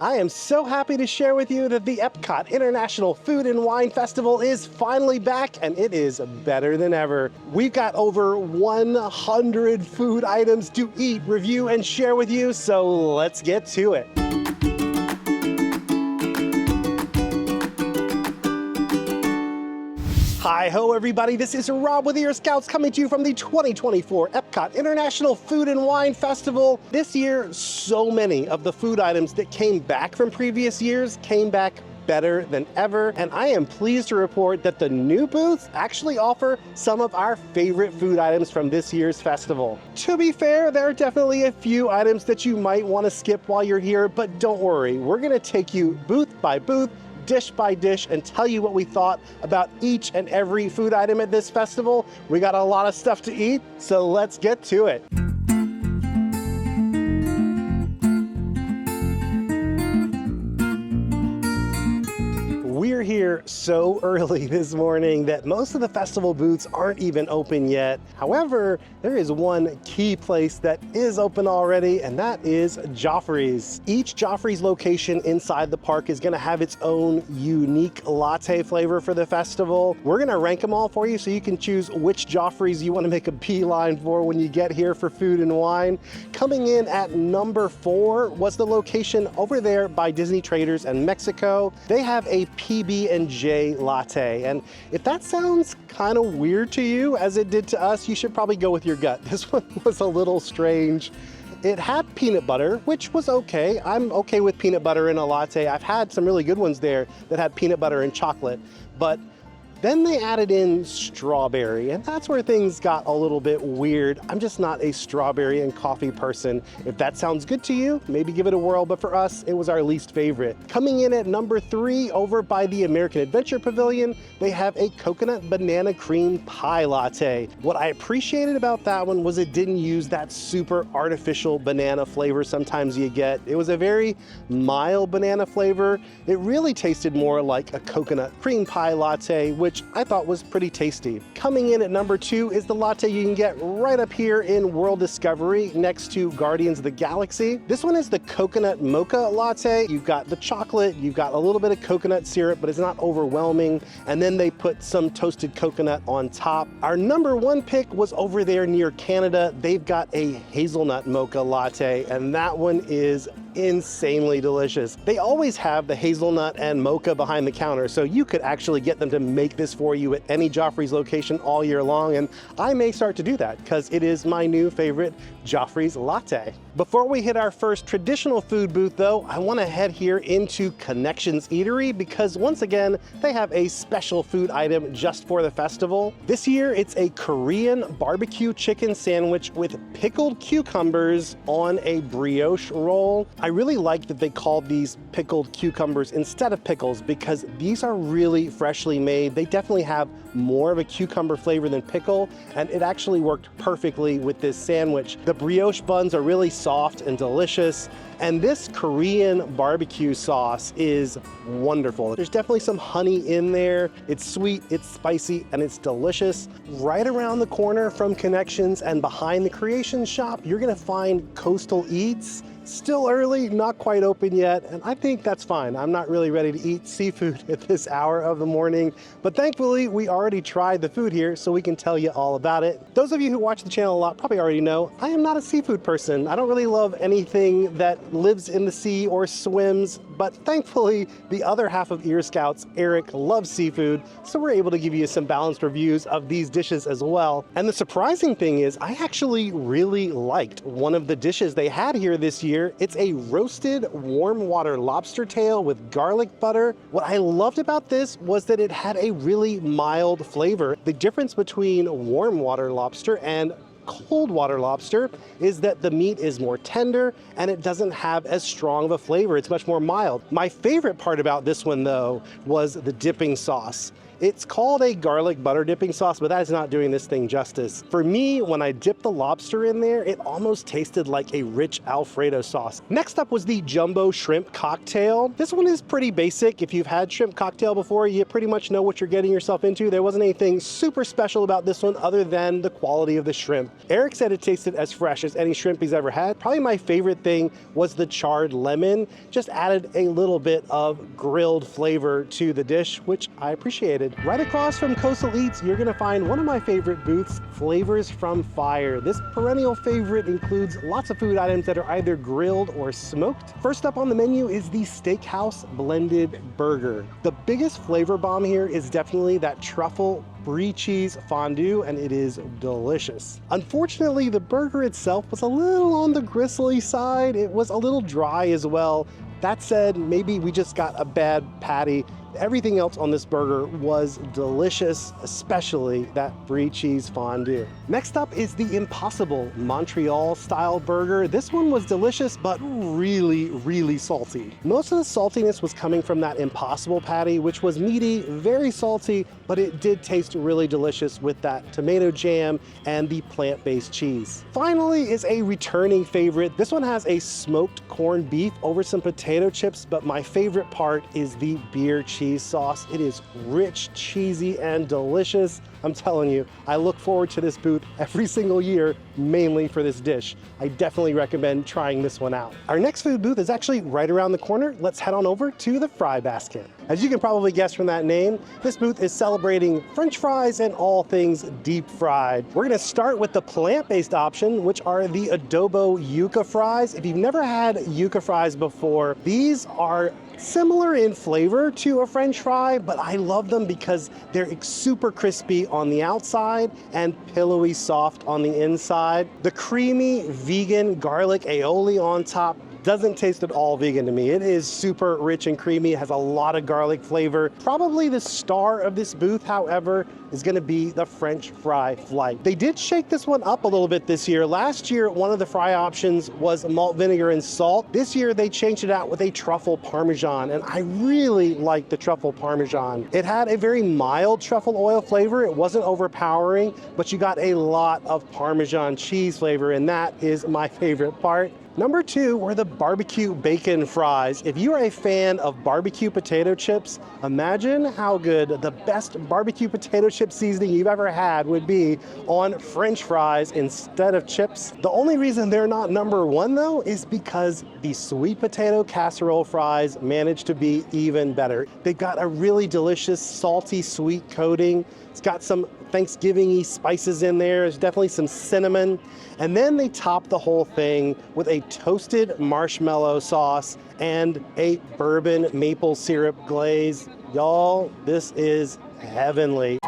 I am so happy to share with you that the Epcot International Food and Wine Festival is finally back, and it is better than ever. We've got over 100 food items to eat, review, and share with you, so let's get to it. Hi-ho everybody, this is Rob with Ear Scouts coming to you from the 2024 Epcot International Food and Wine Festival. This year, so many of the food items that came back from previous years came back better than ever, and I am pleased to report that the new booths actually offer some of our favorite food items from this year's festival. To be fair, there are definitely a few items that you might want to skip while you're here, but don't worry, we're going to take you booth by booth, dish by dish, and tell you what we thought about each and every food item at this festival. We got a lot of stuff to eat, so let's get to it. We're here so early this morning that most of the festival booths aren't even open yet. However, there is one key place that is open already, and that is Joffreys. Each Joffreys location inside the park is gonna have its own unique latte flavor for the festival. We're gonna rank them all for you so you can choose which Joffreys you wanna make a beeline for when you get here for food and wine. Coming in at number 4 was the location over there by Disney Traders in Mexico. They have a PB&J latte, and if that sounds kind of weird to you as it did to us, you should probably go with your gut. This one was a little strange. It had peanut butter, which was okay. I'm okay with peanut butter in a latte. I've had some really good ones there that had peanut butter and chocolate, but then they added in strawberry, and that's where things got a little bit weird. I'm just not a strawberry and coffee person. If that sounds good to you, maybe give it a whirl, but for us, it was our least favorite. Coming in at number 3, over by the American Adventure Pavilion, they have a coconut banana cream pie latte. What I appreciated about that one was it didn't use that super artificial banana flavor sometimes you get. It was a very mild banana flavor. It really tasted more like a coconut cream pie latte, which I thought was pretty tasty. Coming in at number 2 is the latte you can get right up here in World Discovery next to Guardians of the Galaxy. This one is the coconut mocha latte. You've got the chocolate, you've got a little bit of coconut syrup, but it's not overwhelming. And then they put some toasted coconut on top. Our number 1 pick was over there near Canada. They've got a hazelnut mocha latte, and that one is insanely delicious. They always have the hazelnut and mocha behind the counter, so you could actually get them to make this for you at any Joffreys location all year long, and I may start to do that because it is my new favorite Joffreys latte. Before we hit our first traditional food booth though, I want to head here into Connections Eatery because once again, they have a special food item just for the festival. This year, it's a Korean barbecue chicken sandwich with pickled cucumbers on a brioche roll. I really like that they called these pickled cucumbers instead of pickles because these are really freshly made. They definitely have more of a cucumber flavor than pickle, and it actually worked perfectly with this sandwich. The brioche buns are really soft and delicious, and this Korean barbecue sauce is wonderful. There's definitely some honey in there. It's sweet, it's spicy, and it's delicious. Right around the corner from Connections and behind the Creation Shop, you're gonna find Coastal Eats. Still early, not quite open yet, and I think that's fine. I'm not really ready to eat seafood at this hour of the morning, but thankfully we already tried the food here, so we can tell you all about it. Those of you who watch the channel a lot probably already know I am not a seafood person. I don't really love anything that lives in the sea or swims, but thankfully the other half of Ear Scouts, Eric, loves seafood, so we're able to give you some balanced reviews of these dishes as well. And the surprising thing is I actually really liked one of the dishes they had here this year. It's a roasted warm water lobster tail with garlic butter. What I loved about this was that it had a really mild flavor. The difference between warm water lobster and cold water lobster is that the meat is more tender and it doesn't have as strong of a flavor. It's much more mild. My favorite part about this one though was the dipping sauce. It's called a garlic butter dipping sauce, but that is not doing this thing justice. For me, when I dipped the lobster in there, it almost tasted like a rich Alfredo sauce. Next up was the jumbo shrimp cocktail. This one is pretty basic. If you've had shrimp cocktail before, you pretty much know what you're getting yourself into. There wasn't anything super special about this one other than the quality of the shrimp. Eric said it tasted as fresh as any shrimp he's ever had. Probably my favorite thing was the charred lemon. Just added a little bit of grilled flavor to the dish, which I appreciated. Right across from Coastal Eats, you're gonna find one of my favorite booths, Flavors from Fire. This perennial favorite includes lots of food items that are either grilled or smoked. First up on the menu is the Steakhouse Blended Burger. The biggest flavor bomb here is definitely that truffle brie cheese fondue, and it is delicious. Unfortunately, the burger itself was a little on the gristly side. It was a little dry as well. That said, maybe we just got a bad patty. Everything else on this burger was delicious, especially that brie cheese fondue. Next up is the Impossible Montreal style burger. This one was delicious, but really salty. Most of the saltiness was coming from that Impossible patty, which was meaty, very salty, but it did taste really delicious with that tomato jam and the plant-based cheese. Finally is a returning favorite. This one has a smoked corned beef over some potato chips, but my favorite part is the beer cheese sauce. It is rich, cheesy, and delicious. I'm telling you, I look forward to this booth every single year, mainly for this dish. I definitely recommend trying this one out. Our next food booth is actually right around the corner. Let's head on over to the Fry Basket. As you can probably guess from that name, this booth is celebrating French fries and all things deep fried. We're gonna start with the plant-based option, which are the adobo yuca fries. If you've never had yuca fries before, these are similar in flavor to a French fry, but I love them because they're super crispy on the outside and pillowy soft on the inside. The creamy vegan garlic aioli on top doesn't taste at all vegan to me. It is super rich and creamy. It has a lot of garlic flavor. Probably the star of this booth, however, is gonna be the French fry flight. They did shake this one up a little bit this year. Last year, one of the fry options was malt vinegar and salt. This year, they changed it out with a truffle parmesan, and I really like the truffle parmesan. It had a very mild truffle oil flavor. It wasn't overpowering, but you got a lot of Parmesan cheese flavor, and that is my favorite part. Number two were the barbecue bacon fries. If you are a fan of barbecue potato chips, imagine how good the best barbecue potato chip seasoning you've ever had would be on French fries instead of chips. The only reason they're not number one though is because the sweet potato casserole fries managed to be even better. They've got a really delicious salty sweet coating. It's got some Thanksgiving-y spices in there. There's definitely some cinnamon. And then they top the whole thing with a toasted marshmallow sauce and a bourbon maple syrup glaze. Y'all, this is heavenly.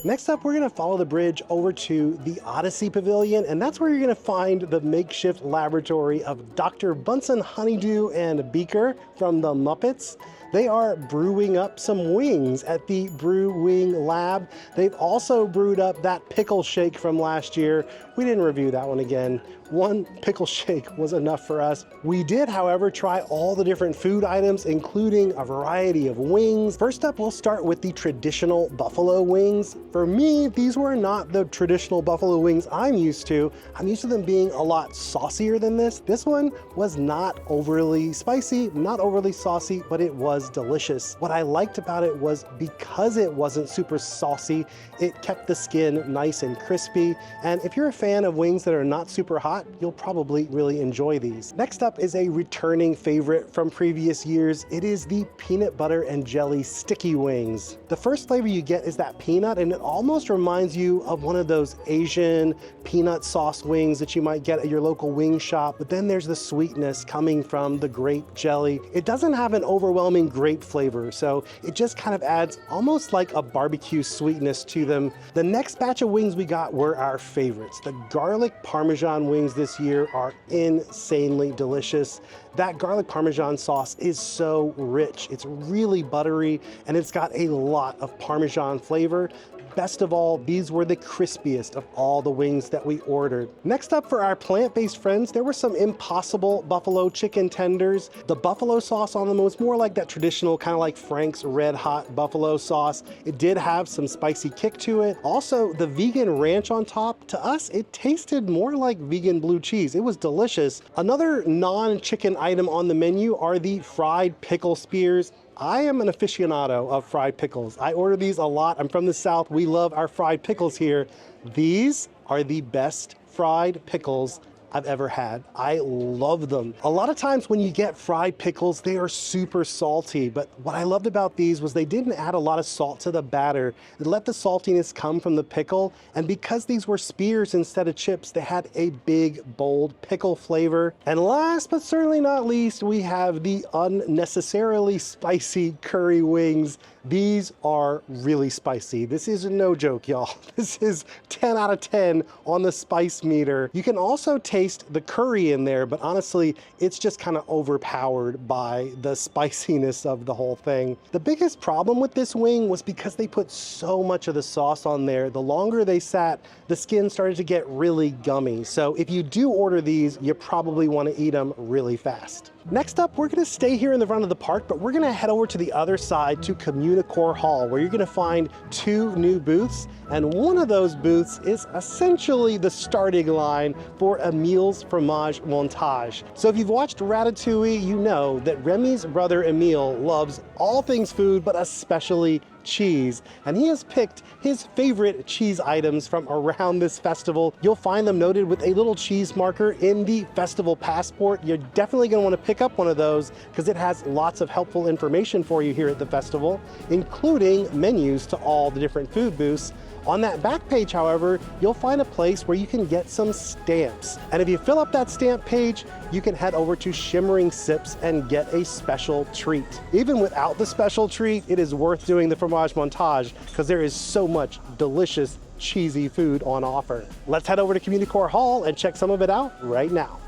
Next up, we're gonna follow the bridge over to the Odyssey Pavilion, and that's where you're gonna find the makeshift laboratory of Dr. Bunsen Honeydew and Beaker from the Muppets. They are brewing up some wings at the Brew Wing Lab. They've also brewed up that pickle shake from last year. We didn't review that one again. One pickle shake was enough for us. We did, however, try all the different food items, including a variety of wings. First up, we'll start with the traditional buffalo wings. For me, these were not the traditional buffalo wings I'm used to. I'm used to them being a lot saucier than this. This one was not overly spicy, not overly saucy, but it was delicious. What I liked about it was because it wasn't super saucy, it kept the skin nice and crispy. And if you're a fan of wings that are not super hot, you'll probably really enjoy these. Next up is a returning favorite from previous years. It is the peanut butter and jelly sticky wings. The first flavor you get is that peanut, and it almost reminds you of one of those Asian peanut sauce wings that you might get at your local wing shop, but then there's the sweetness coming from the grape jelly. It doesn't have an overwhelming grape flavor, so it just kind of adds almost like a barbecue sweetness to them. The next batch of wings we got were our favorites. The garlic Parmesan wings this year are insanely delicious. That garlic Parmesan sauce is so rich. It's really buttery and it's got a lot of Parmesan flavor. best of all, these were the crispiest of all the wings that we ordered. Next up for our plant-based friends, there were some Impossible buffalo chicken tenders. The buffalo sauce on them was more like that traditional kind of like Frank's Red Hot buffalo sauce. It did have some spicy kick to it. Also, the vegan ranch on top, to us, it tasted more like vegan blue cheese. It was delicious. Another non-chicken item on the menu are the fried pickle spears. I am an aficionado of fried pickles. I order these a lot. I'm from the South. We love our fried pickles here. These are the best fried pickles I've ever had. I love them. A lot of times when you get fried pickles, they are super salty, but what I loved about these was they didn't add a lot of salt to the batter. It let the saltiness come from the pickle, and because these were spears instead of chips, they had a big, bold pickle flavor. And last but certainly not least, we have the unnecessarily spicy curry wings. These are really spicy. This is no joke, y'all. This is 10 out of 10 on the spice meter. You can also taste the curry in there, but honestly, it's just kind of overpowered by the spiciness of the whole thing. The biggest problem with this wing was because they put so much of the sauce on there, the longer they sat, the skin started to get really gummy. So if you do order these, you probably want to eat them really fast. Next up, we're going to stay here in the front of the park, but we're going to head over to the other side to Communicore Hall, where you're going to find 2 new booths, and one of those booths is essentially the starting line for Emile's Fromage Montage. So if you've watched Ratatouille, you know that Remy's brother Emile loves all things food, but especially cheese, and he has picked his favorite cheese items from around this festival. You'll find them noted with a little cheese marker in the festival passport. You're definitely going to want to pick up one of those because it has lots of helpful information for you here at the festival, including menus to all the different food booths. On that back page, however, you'll find a place where you can get some stamps. And if you fill up that stamp page, you can head over to Shimmering Sips and get a special treat. Even without the special treat, it is worth doing the Fromage Montage because there is so much delicious, cheesy food on offer. Let's head over to Communicore Hall and check some of it out right now.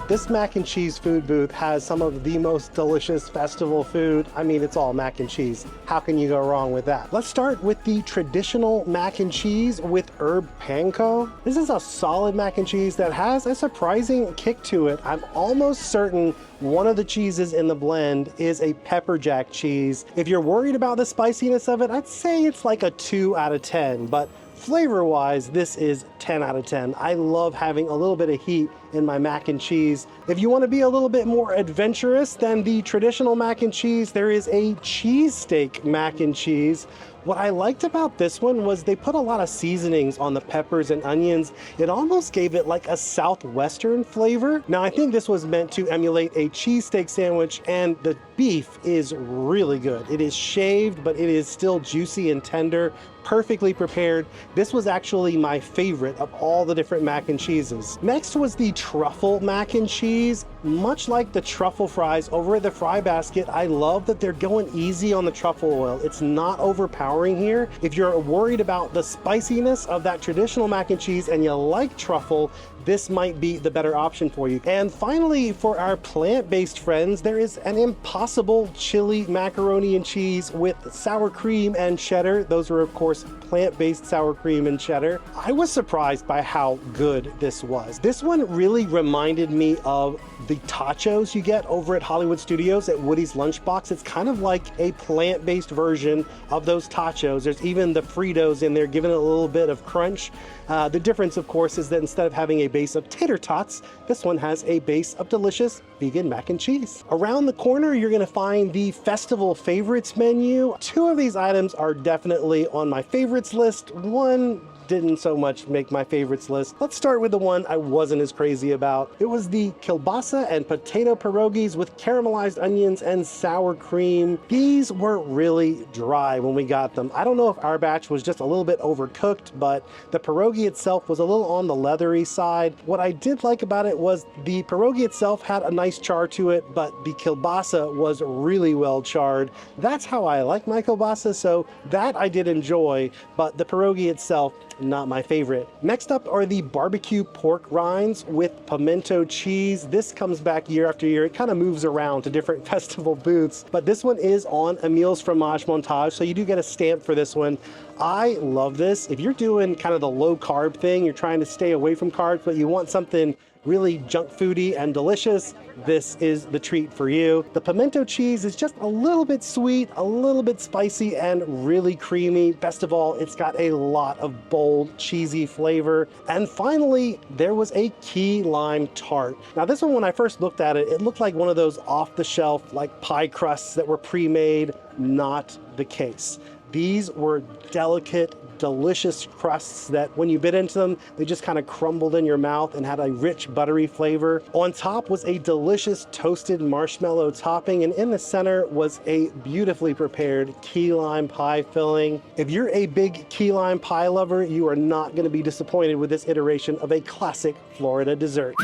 This mac and cheese food booth has some of the most delicious festival food. I mean, it's all mac and cheese. How can you go wrong with that? Let's start with the traditional mac and cheese with herb panko. This is a solid mac and cheese that has a surprising kick to it. I'm almost certain one of the cheeses in the blend is a pepper jack cheese. If you're worried about the spiciness of it, I'd say it's like a 2 out of 10, but flavor-wise, this is 10 out of 10. I love having a little bit of heat in my mac and cheese. If you want to be a little bit more adventurous than the traditional mac and cheese, there is a cheesesteak mac and cheese. What I liked about this one was they put a lot of seasonings on the peppers and onions. It almost gave it like a southwestern flavor. Now, I think this was meant to emulate a cheesesteak sandwich, and the beef is really good. It is shaved, but it is still juicy and tender, perfectly prepared. This was actually my favorite of all the different mac and cheeses. Next was the truffle mac and cheese. Much like the truffle fries over at the Fry Basket, I love that they're going easy on the truffle oil. It's not overpowering here. If you're worried about the spiciness of that traditional mac and cheese and you like truffle, this might be the better option for you. And finally, for our plant-based friends, there is an Impossible chili macaroni and cheese with sour cream and cheddar. Those are, of course, plant-based sour cream and cheddar. I was surprised by how good this was. This one really reminded me of the tachos you get over at Hollywood Studios at Woody's Lunchbox. It's kind of like a plant-based version of those tachos. There's even the Fritos in there, giving it a little bit of crunch. The difference, of course, is that instead of having a base of tater tots, this one has a base of delicious vegan mac and cheese. Around the corner, you're gonna find the festival favorites menu. 2 of these items are definitely on my favorites list. One didn't so much make my favorites list. Let's start with the one I wasn't as crazy about. It was the kielbasa and potato pierogies with caramelized onions and sour cream. These were really dry when we got them. I don't know if our batch was just a little bit overcooked, but the pierogi itself was a little on the leathery side. What I did like about it was the pierogi itself had a nice char to it, but the kielbasa was really well charred. That's how I like my kielbasa, so that I did enjoy, but the pierogi itself, not my favorite. Next up are the barbecue pork rinds with pimento cheese. This comes back year after year. It kind of moves around to different festival booths, but this one is on Emil's Fromage Montage, so you do get a stamp for this one. I love this. If you're doing kind of the low carb thing, you're trying to stay away from carbs, but you want something really junk foody and delicious, this is the treat for you. The pimento cheese is just a little bit sweet, a little bit spicy, and really creamy. Best of all, it's got a lot of bold, cheesy flavor. And finally, there was a key lime tart. Now this one, when I first looked at it, it looked like one of those off-the-shelf like pie crusts that were pre-made. Not the case. These were delicate, delicious crusts that when you bit into them, they just kind of crumbled in your mouth and had a rich, buttery flavor. On top was a delicious toasted marshmallow topping, and in the center was a beautifully prepared key lime pie filling. If you're a big key lime pie lover, you are not going to be disappointed with this iteration of a classic Florida dessert.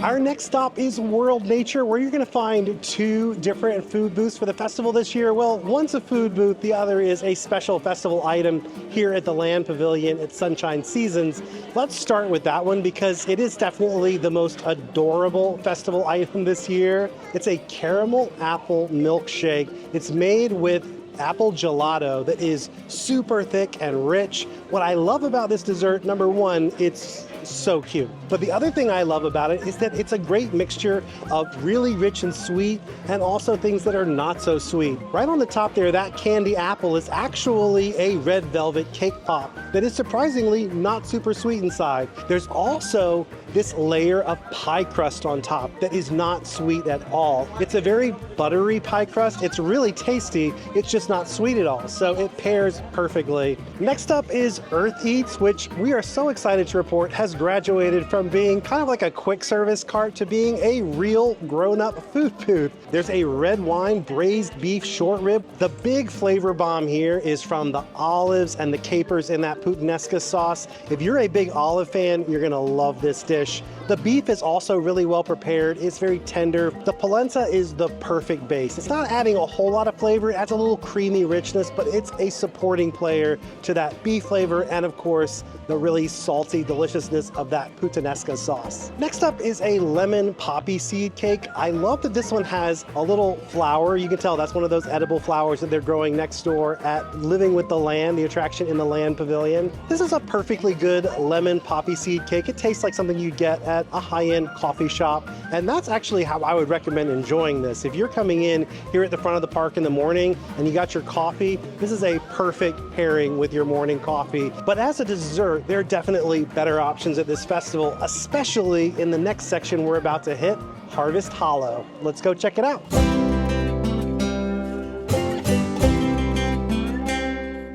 Our next stop is World Nature, where you're going to find two different food booths for the festival this year. Well, one's a food booth, the other is a special festival item here at the Land Pavilion at Sunshine Seasons. Let's start with that one because it is definitely the most adorable festival item this year. It's a caramel apple milkshake. It's made with apple gelato that is super thick and rich. What I love about this dessert, number one, it's so cute. But the other thing I love about it is that it's a great mixture of really rich and sweet and also things that are not so sweet. Right on the top there, that candy apple is actually a red velvet cake pop that is surprisingly not super sweet inside. There's also this layer of pie crust on top that is not sweet at all. It's a very buttery pie crust. It's really tasty. It's just not sweet at all. So it pairs perfectly. Next up is Earth Eats, which we are so excited to report has graduated from being kind of like a quick service cart to being a real grown-up food booth. There's a red wine braised beef short rib. The big flavor bomb here is from the olives and the capers in that puttanesca sauce. If you're a big olive fan, you're gonna love this dish. The beef is also really well prepared. It's very tender. The polenta is the perfect base. It's not adding a whole lot of flavor. It adds a little creamy richness, but it's a supporting player to that beef flavor and of course, the really salty deliciousness of that puttanesca sauce. Next up is a lemon poppy seed cake. I love that this one has a little flower. You can tell that's one of those edible flowers that they're growing next door at Living with the Land, the attraction in the Land Pavilion. This is a perfectly good lemon poppy seed cake. It tastes like something you get at a high-end coffee shop, and that's actually how I would recommend enjoying this. If you're coming in here at the front of the park in the morning and you got your coffee, this is a perfect pairing with your morning coffee. But as a dessert, there are definitely better options at this festival, especially in the next section we're about to hit, Harvest Hollow. Let's go check it out.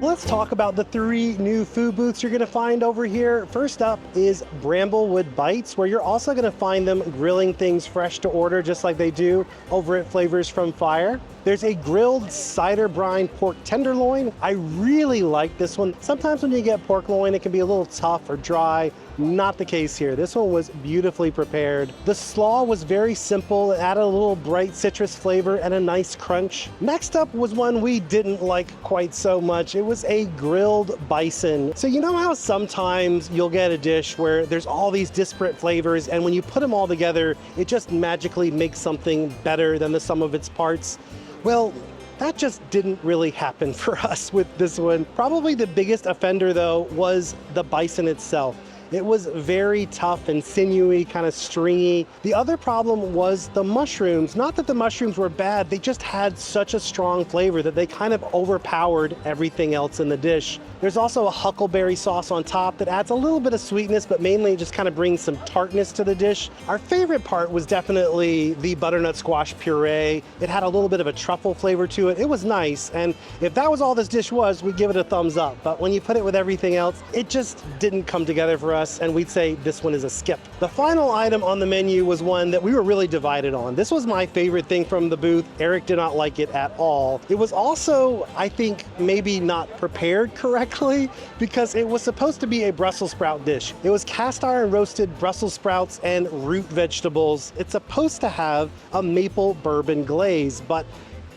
Let's talk about the three new food booths you're gonna find over here. First up is Bramblewood Bites, where you're also gonna find them grilling things fresh to order just like they do over at Flavors from Fire. There's a grilled cider brine pork tenderloin. I really like this one. Sometimes when you get pork loin, it can be a little tough or dry. Not the case here. This one was beautifully prepared. The slaw was very simple. It added a little bright citrus flavor and a nice crunch. Next up was one we didn't like quite so much. It was a grilled bison. So you know how sometimes you'll get a dish where there's all these disparate flavors, and when you put them all together, it just magically makes something better than the sum of its parts? Well, that just didn't really happen for us with this one. Probably the biggest offender though was the bison itself. It was very tough and sinewy, kind of stringy. The other problem was the mushrooms. Not that the mushrooms were bad, they just had such a strong flavor that they kind of overpowered everything else in the dish. There's also a huckleberry sauce on top that adds a little bit of sweetness, but mainly it just kind of brings some tartness to the dish. Our favorite part was definitely the butternut squash puree. It had a little bit of a truffle flavor to it. It was nice, and if that was all this dish was, we'd give it a thumbs up. But when you put it with everything else, it just didn't come together for us, and we'd say this one is a skip. The final item on the menu was one that we were really divided on. This was my favorite thing from the booth. Eric did not like it at all. It was also, I think, maybe not prepared correctly because it was supposed to be a Brussels sprout dish. It was cast iron roasted Brussels sprouts and root vegetables. It's supposed to have a maple bourbon glaze, but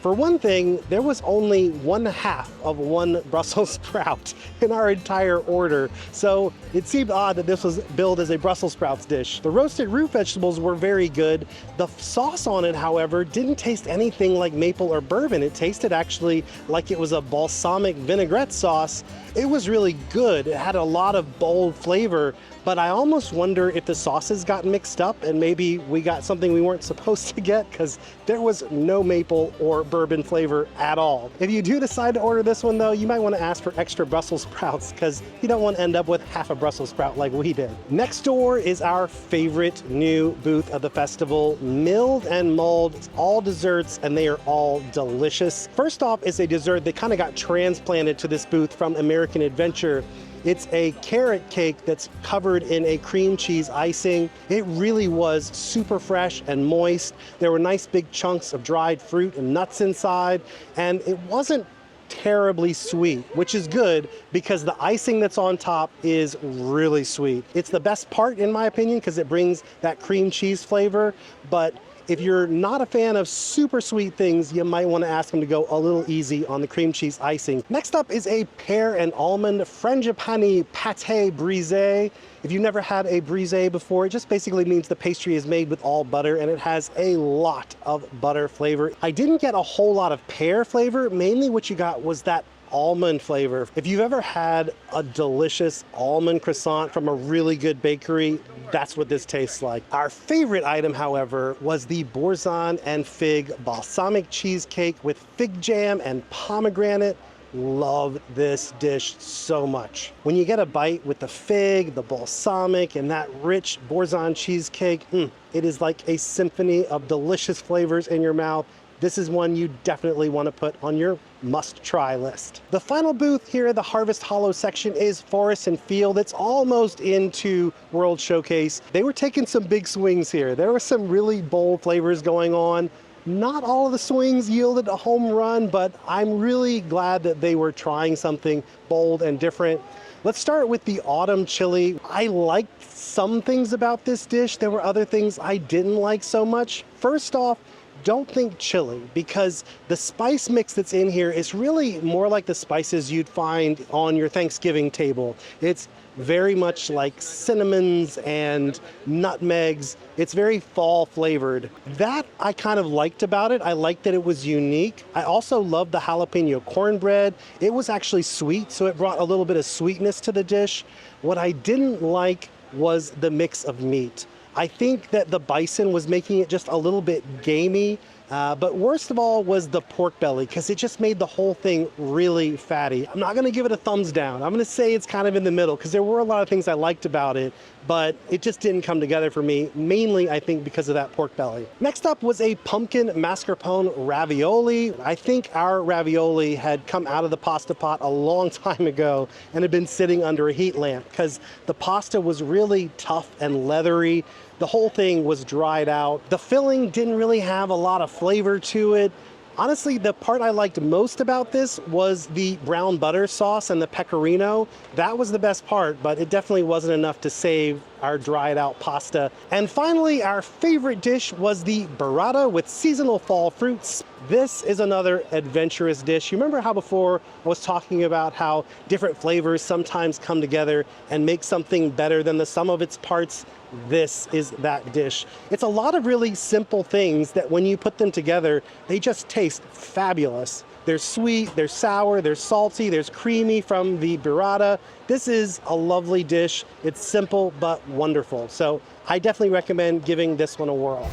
For one thing, there was only 1/2 of one Brussels sprout in our entire order, so it seemed odd that this was billed as a Brussels sprouts dish. The roasted root vegetables were very good. The sauce on it, however, didn't taste anything like maple or bourbon. It tasted actually like it was a balsamic vinaigrette sauce. It was really good. It had a lot of bold flavor, but I almost wonder if the sauces got mixed up and maybe we got something we weren't supposed to get, because there was no maple or bourbon flavor at all. If you do decide to order this one though, you might want to ask for extra Brussels sprouts, because you don't want to end up with half a Brussels sprout like we did. Next door is our favorite new booth of the festival, milled and mulled. It's all desserts and they are all delicious. First off is a dessert that kind of got transplanted to this booth from American Adventure. It's a carrot cake that's covered in a cream cheese icing. It really was super fresh and moist. There were nice big chunks of dried fruit and nuts inside, and it wasn't terribly sweet, which is good because the icing that's on top is really sweet. It's the best part in my opinion because it brings that cream cheese flavor, but if you're not a fan of super sweet things, you might want to ask them to go a little easy on the cream cheese icing. Next up is a pear and almond frangipani pâté brisé. If you've never had a brisé before, it just basically means the pastry is made with all butter and it has a lot of butter flavor. I didn't get a whole lot of pear flavor. Mainly what you got was that almond flavor. If you've ever had a delicious almond croissant from a really good bakery, that's what this tastes like. Our favorite item, however, was the Boursin and fig balsamic cheesecake with fig jam and pomegranate. Love this dish so much. When you get a bite with the fig, the balsamic, and that rich Boursin cheesecake, it is like a symphony of delicious flavors in your mouth. This is one you definitely want to put on your must-try list. The final booth here, the Harvest Hollow section, is Forest and Field. It's almost into World Showcase. They were taking some big swings here. There were some really bold flavors going on. Not all of the swings yielded a home run, but I'm really glad that they were trying something bold and different. Let's start with the autumn chili. I liked some things about this dish. There were other things I didn't like so much. First off, don't think chili, because the spice mix that's in here is really more like the spices you'd find on your Thanksgiving table. It's very much like cinnamons and nutmegs. It's very fall flavored. That I kind of liked about it. I liked that it was unique. I also loved the jalapeno cornbread. It was actually sweet, so it brought a little bit of sweetness to the dish. What I didn't like was the mix of meat. I think that the bison was making it just a little bit gamey, but worst of all was the pork belly, because it just made the whole thing really fatty. I'm not gonna give it a thumbs down. I'm gonna say it's kind of in the middle, because there were a lot of things I liked about it, but it just didn't come together for me, mainly I think because of that pork belly. Next up was a pumpkin mascarpone ravioli. I think our ravioli had come out of the pasta pot a long time ago and had been sitting under a heat lamp, because the pasta was really tough and leathery. The whole thing was dried out. The filling didn't really have a lot of flavor to it. Honestly, the part I liked most about this was the brown butter sauce and the pecorino. That was the best part, but it definitely wasn't enough to save our dried out pasta. And finally, our favorite dish was the burrata with seasonal fall fruits. This is another adventurous dish. You remember how before I was talking about how different flavors sometimes come together and make something better than the sum of its parts? This is that dish. It's a lot of really simple things that when you put them together, they just taste fabulous. They're sweet, they're sour, they're salty, there's creamy from the burrata. This is a lovely dish. It's simple but wonderful. So I definitely recommend giving this one a whirl.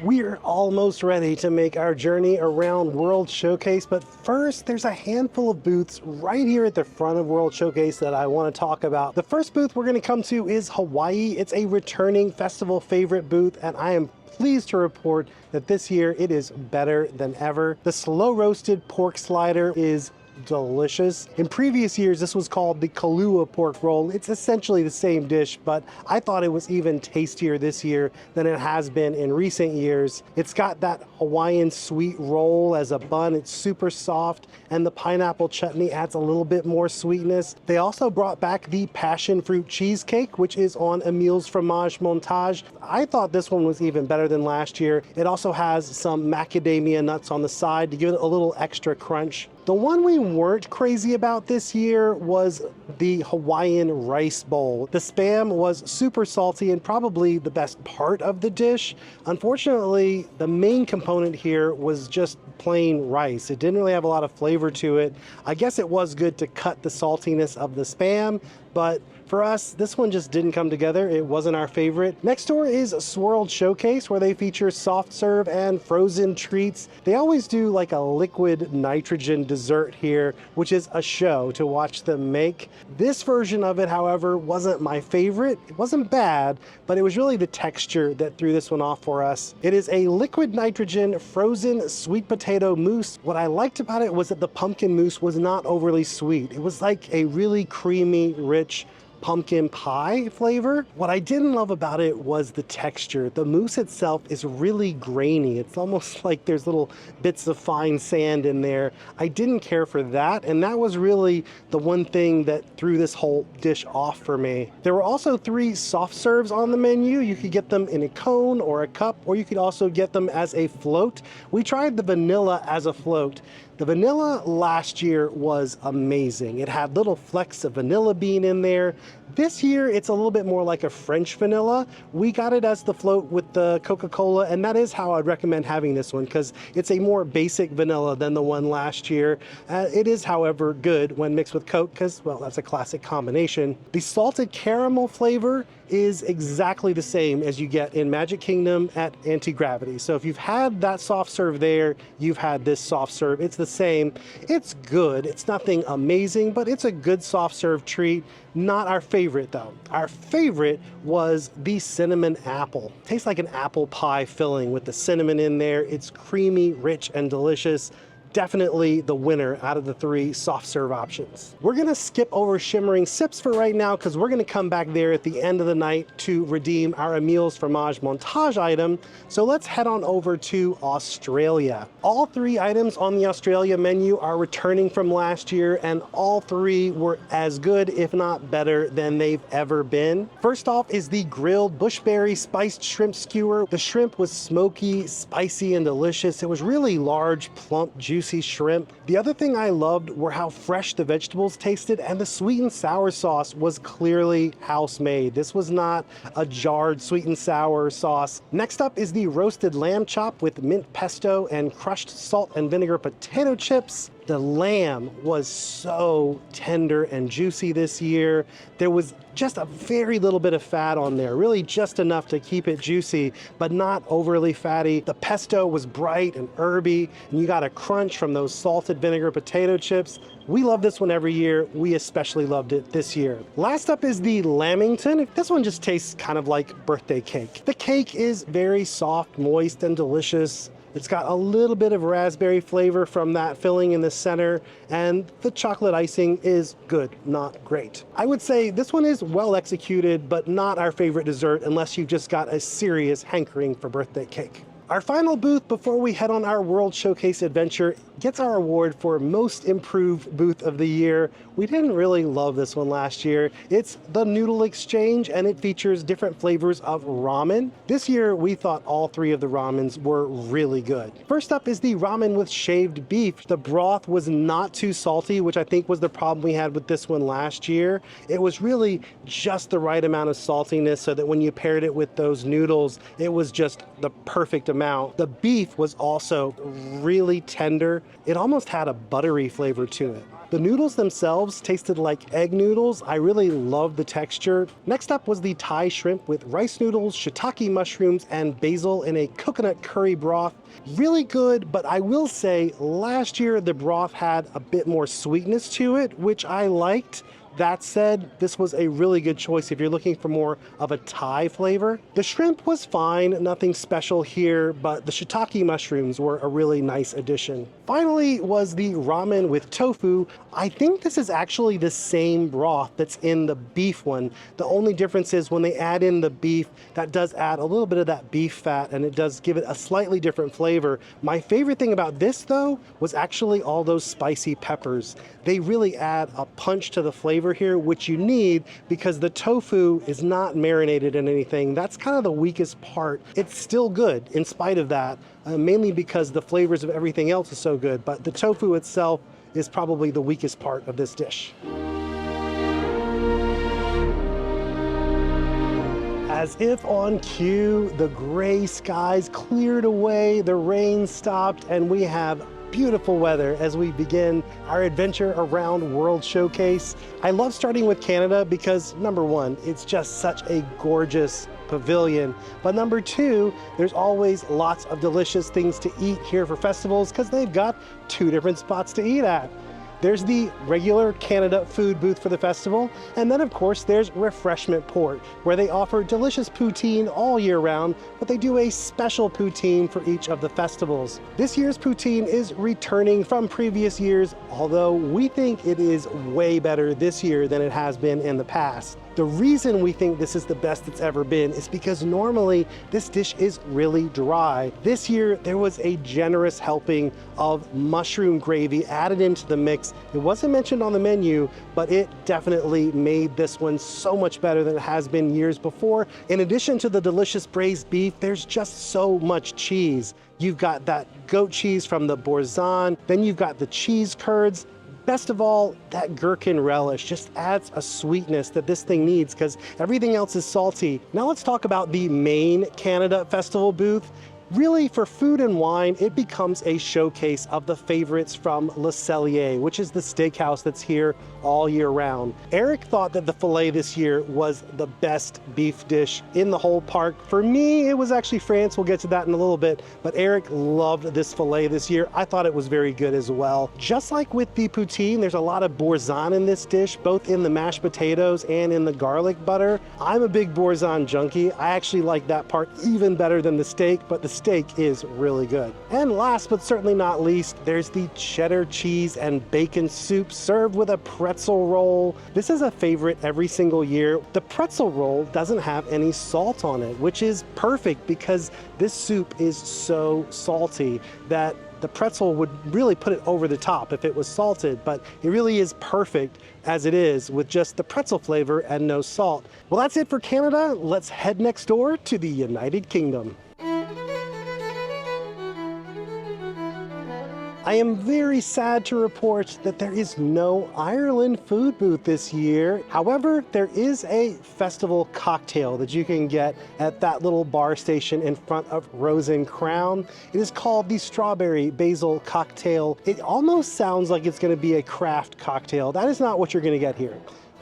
We're almost ready to make our journey around World Showcase, but first there's a handful of booths right here at the front of World Showcase that I want to talk about. The first booth we're going to come to is Hawaii. It's a returning festival favorite booth, and I am pleased to report that this year it is better than ever. The slow roasted pork slider is delicious. In previous years, this was called the Kahlua pork roll. It's essentially the same dish, but I thought it was even tastier this year than it has been in recent years. It's got that Hawaiian sweet roll as a bun. It's super soft, and the pineapple chutney adds a little bit more sweetness. They also brought back the passion fruit cheesecake, which is on Emile's Fromage Montage. I thought this one was even better than last year. It also has some macadamia nuts on the side to give it a little extra crunch. The one we weren't crazy about this year was the Hawaiian rice bowl. The Spam was super salty and probably the best part of the dish. Unfortunately, the main component here was just plain rice. It didn't really have a lot of flavor to it. I guess it was good to cut the saltiness of the Spam, but for us, this one just didn't come together. It wasn't our favorite. Next door is Swirled Showcase, where they feature soft serve and frozen treats. They always do like a liquid nitrogen dessert here, which is a show to watch them make. This version of it, however, wasn't my favorite. It wasn't bad, but it was really the texture that threw this one off for us. It is a liquid nitrogen frozen sweet potato mousse. What I liked about it was that the pumpkin mousse was not overly sweet. It was like a really creamy, rich pumpkin pie flavor. What I didn't love about it was the texture. The mousse itself is really grainy. It's almost like there's little bits of fine sand in there. I didn't care for that, and that was really the one thing that threw this whole dish off for me. There were also 3 soft serves on the menu. You could get them in a cone or a cup, or you could also get them as a float. We tried the vanilla as a float. The vanilla last year was amazing. It had little flecks of vanilla bean in there. This year, it's a little bit more like a French vanilla. We got it as the float with the Coca-Cola, and that is how I'd recommend having this one, because it's a more basic vanilla than the one last year. It is, however, good when mixed with Coke, because, well, that's a classic combination. The salted caramel flavor is exactly the same as you get in Magic Kingdom at Anti-Gravity. So if you've had that soft serve there, you've had this soft serve. It's the same. It's good. It's nothing amazing, but it's a good soft serve treat. Not our favorite though. Our favorite was the cinnamon apple. Tastes like an apple pie filling with the cinnamon in there. It's creamy, rich, and delicious. Definitely the winner out of the 3 soft serve options. We're gonna skip over Shimmering Sips for right now because we're gonna come back there at the end of the night to redeem our Emile's Fromage Montage item. So let's head on over to Australia. All 3 items on the Australia menu are returning from last year, and all 3 were as good, if not better, than they've ever been. First off is the grilled bushberry spiced shrimp skewer. The shrimp was smoky, spicy, and delicious. It was really large, plump, juicy shrimp. The other thing I loved were how fresh the vegetables tasted, and the sweet and sour sauce was clearly house made. This was not a jarred sweet and sour sauce. Next up is the roasted lamb chop with mint pesto and crushed salt and vinegar potato chips. The lamb was so tender and juicy this year. There was just a very little bit of fat on there, really just enough to keep it juicy, but not overly fatty. The pesto was bright and herby, and you got a crunch from those salted vinegar potato chips. We love this one every year. We especially loved it this year. Last up is the Lamington. This one just tastes kind of like birthday cake. The cake is very soft, moist, and delicious. It's got a little bit of raspberry flavor from that filling in the center, and the chocolate icing is good, not great. I would say this one is well executed, but not our favorite dessert unless you've just got a serious hankering for birthday cake. Our final booth before we head on our World Showcase adventure gets our award for Most Improved Booth of the Year. We didn't really love this one last year. It's the Noodle Exchange, and it features different flavors of ramen. This year, we thought all 3 of the ramens were really good. First up is the ramen with shaved beef. The broth was not too salty, which I think was the problem we had with this one last year. It was really just the right amount of saltiness so that when you paired it with those noodles, it was just the perfect amount. The beef was also really tender. It almost had a buttery flavor to it. The noodles themselves tasted like egg noodles. I really loved the texture. Next up was the Thai shrimp with rice noodles, shiitake mushrooms, and basil in a coconut curry broth. Really good, but I will say last year the broth had a bit more sweetness to it, which I liked. That said, this was a really good choice if you're looking for more of a Thai flavor. The shrimp was fine, nothing special here, but the shiitake mushrooms were a really nice addition. Finally was the ramen with tofu. I think this is actually the same broth that's in the beef one. The only difference is when they add in the beef, that does add a little bit of that beef fat and it does give it a slightly different flavor. My favorite thing about this though was actually all those spicy peppers. They really add a punch to the flavor here, which you need because the tofu is not marinated in anything. That's kind of the weakest part. It's still good in spite of that, mainly because the flavors of everything else is so good, but the tofu itself is probably the weakest part of this dish. As if on cue, the gray skies cleared away, the rain stopped, and we have beautiful weather as we begin our adventure around World Showcase. I love starting with Canada because number one, it's just such a gorgeous pavilion. But number two, there's always lots of delicious things to eat here for festivals because they've got two different spots to eat at. There's the regular Canada food booth for the festival, and then of course there's Refreshment Port, where they offer delicious poutine all year round, but they do a special poutine for each of the festivals. This year's poutine is returning from previous years, although we think it is way better this year than it has been in the past. The reason we think this is the best it's ever been is because normally this dish is really dry. This year there was a generous helping of mushroom gravy added into the mix. It wasn't mentioned on the menu, but it definitely made this one so much better than it has been years before. In addition to the delicious braised beef, there's just so much cheese. You've got that goat cheese from the Boursin, then you've got the cheese curds. Best of all, that gherkin relish just adds a sweetness that this thing needs because everything else is salty. Now let's talk about the main Canada Festival booth. Really, for food and wine, it becomes a showcase of the favorites from Le Cellier, which is the steakhouse that's here all year round. Eric thought that the filet this year was the best beef dish in the whole park. For me, it was actually France. We'll get to that in a little bit, but Eric loved this filet this year. I thought it was very good as well. Just like with the poutine, there's a lot of Boursin in this dish, both in the mashed potatoes and in the garlic butter. I'm a big Boursin junkie. I actually like that part even better than the steak, but the steak is really good. And last but certainly not least, there's the cheddar cheese and bacon soup served with a pretzel roll. This is a favorite every single year. The pretzel roll doesn't have any salt on it, which is perfect because this soup is so salty that the pretzel would really put it over the top if it was salted, but it really is perfect as it is with just the pretzel flavor and no salt. Well, that's it for Canada. Let's head next door to the United Kingdom. I am very sad to report that there is no Ireland food booth this year. However, there is a festival cocktail that you can get at that little bar station in front of Rose and Crown. It is called the Strawberry Basil Cocktail. It almost sounds like it's going to be a craft cocktail. That is not what you're going to get here.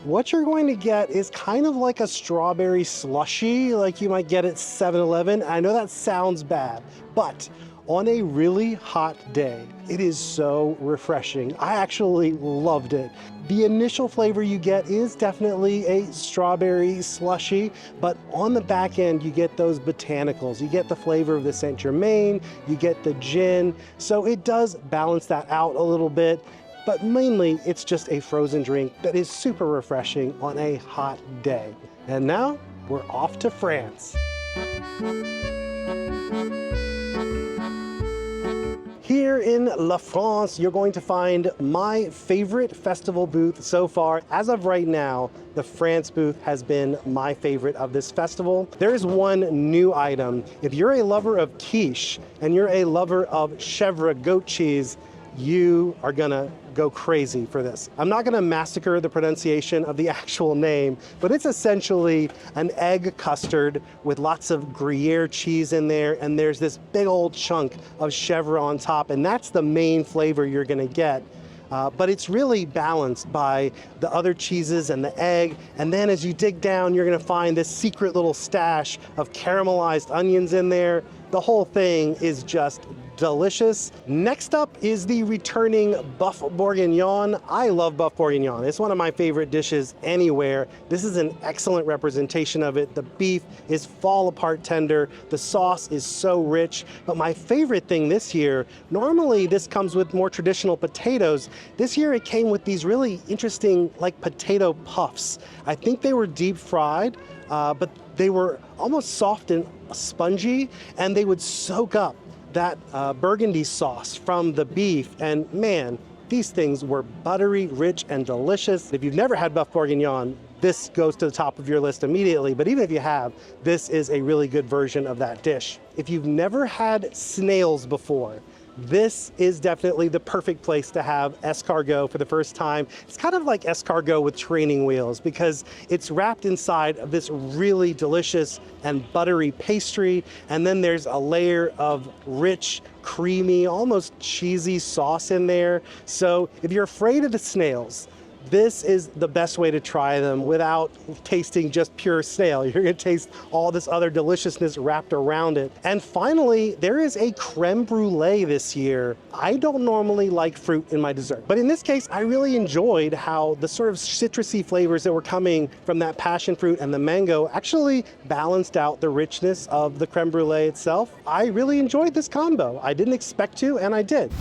What you're going to get is kind of like a strawberry slushy, like you might get at 7-Eleven. I know that sounds bad, but on a really hot day, it is so refreshing. I actually loved it. The initial flavor you get is definitely a strawberry slushy, but on the back end, you get those botanicals. You get the flavor of the Saint Germain, you get the gin, so it does balance that out a little bit. But mainly, it's just a frozen drink that is super refreshing on a hot day. And now, we're off to France. Here in La France, you're going to find my favorite festival booth so far. As of right now, the France booth has been my favorite of this festival. There is one new item. If you're a lover of quiche and you're a lover of chèvre goat cheese, you are gonna go crazy for this. I'm not gonna massacre the pronunciation of the actual name, but it's essentially an egg custard with lots of Gruyere cheese in there, and there's this big old chunk of chèvre on top, and that's the main flavor you're gonna get. But it's really balanced by the other cheeses and the egg, and then as you dig down, you're gonna find this secret little stash of caramelized onions in there. The whole thing is just delicious. Next up is the returning Buff Bourguignon. I love Buff Bourguignon. It's one of my favorite dishes anywhere. This is an excellent representation of it. The beef is fall apart tender. The sauce is so rich. But my favorite thing this year, normally this comes with more traditional potatoes. This year it came with these really interesting like potato puffs. I think they were deep fried, but they were almost soft and spongy, and they would soak up that burgundy sauce from the beef. And man, these things were buttery, rich, and delicious. If you've never had Buff Bourguignon, this goes to the top of your list immediately. But even if you have, this is a really good version of that dish. If you've never had snails before, this is definitely the perfect place to have escargot for the first time. It's kind of like escargot with training wheels because it's wrapped inside of this really delicious and buttery pastry. And then there's a layer of rich, creamy, almost cheesy sauce in there. So if you're afraid of the snails, this is the best way to try them without tasting just pure snail. You're gonna taste all this other deliciousness wrapped around it. And finally, there is a creme brulee this year. I don't normally like fruit in my dessert, but in this case, I really enjoyed how the sort of citrusy flavors that were coming from that passion fruit and the mango actually balanced out the richness of the creme brulee itself. I really enjoyed this combo. I didn't expect to, and I did.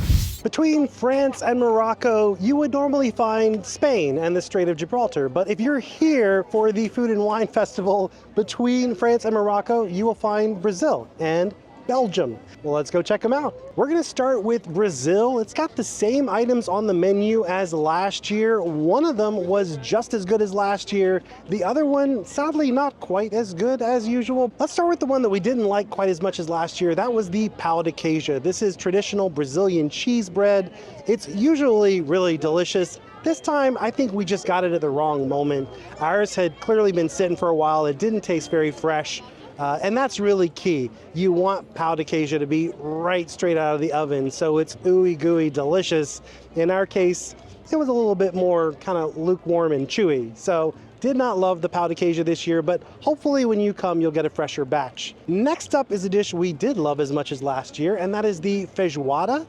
Between France and Morocco, you would normally find Spain and the Strait of Gibraltar. But if you're here for the Food and Wine Festival between France and Morocco, you will find Brazil and Belgium. Well, let's go check them out. We're gonna start with Brazil. It's got the same items on the menu as last year. One of them was just as good as last year. The other one, sadly, not quite as good as usual. Let's start with the one that we didn't like quite as much as last year. That was the pão de queijo. This is traditional Brazilian cheese bread. It's usually really delicious. This time, I think we just got it at the wrong moment. Ours had clearly been sitting for a while. It didn't taste very fresh. And that's really key. You want pão de queijo to be right straight out of the oven, so it's ooey gooey delicious. In our case, it was a little bit more kind of lukewarm and chewy. So did not love the pão de queijo this year, but hopefully when you come, you'll get a fresher batch. Next up is a dish we did love as much as last year, and that is the feijoada.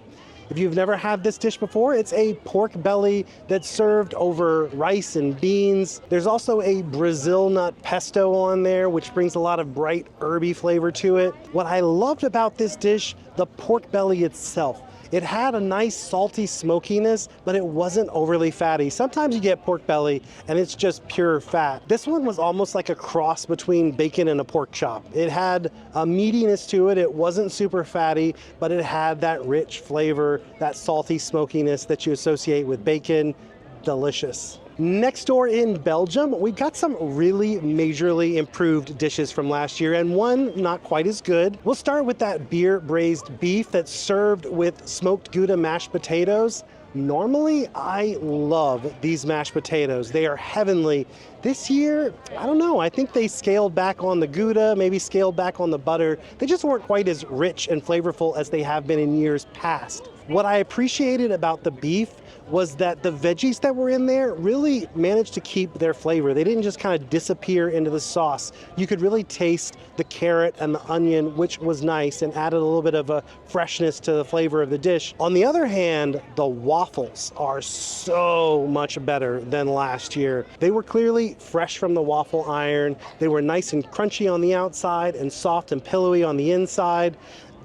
If you've never had this dish before, it's a pork belly that's served over rice and beans. There's also a Brazil nut pesto on there, which brings a lot of bright herby flavor to it. What I loved about this dish, the pork belly itself. It had a nice salty smokiness, but it wasn't overly fatty. Sometimes you get pork belly and it's just pure fat. This one was almost like a cross between bacon and a pork chop. It had a meatiness to it. It wasn't super fatty, but it had that rich flavor, that salty smokiness that you associate with bacon. Delicious. Next door in Belgium, we got some really majorly improved dishes from last year, and one not quite as good. We'll start with that beer braised beef that's served with smoked Gouda mashed potatoes. Normally, I love these mashed potatoes. They are heavenly. This year, I don't know, I think they scaled back on the Gouda, maybe scaled back on the butter. They just weren't quite as rich and flavorful as they have been in years past. What I appreciated about the beef was that the veggies that were in there really managed to keep their flavor. They didn't just kind of disappear into the sauce. You could really taste the carrot and the onion, which was nice and added a little bit of a freshness to the flavor of the dish. On the other hand, the waffles are so much better than last year. They were clearly fresh from the waffle iron. They were nice and crunchy on the outside and soft and pillowy on the inside.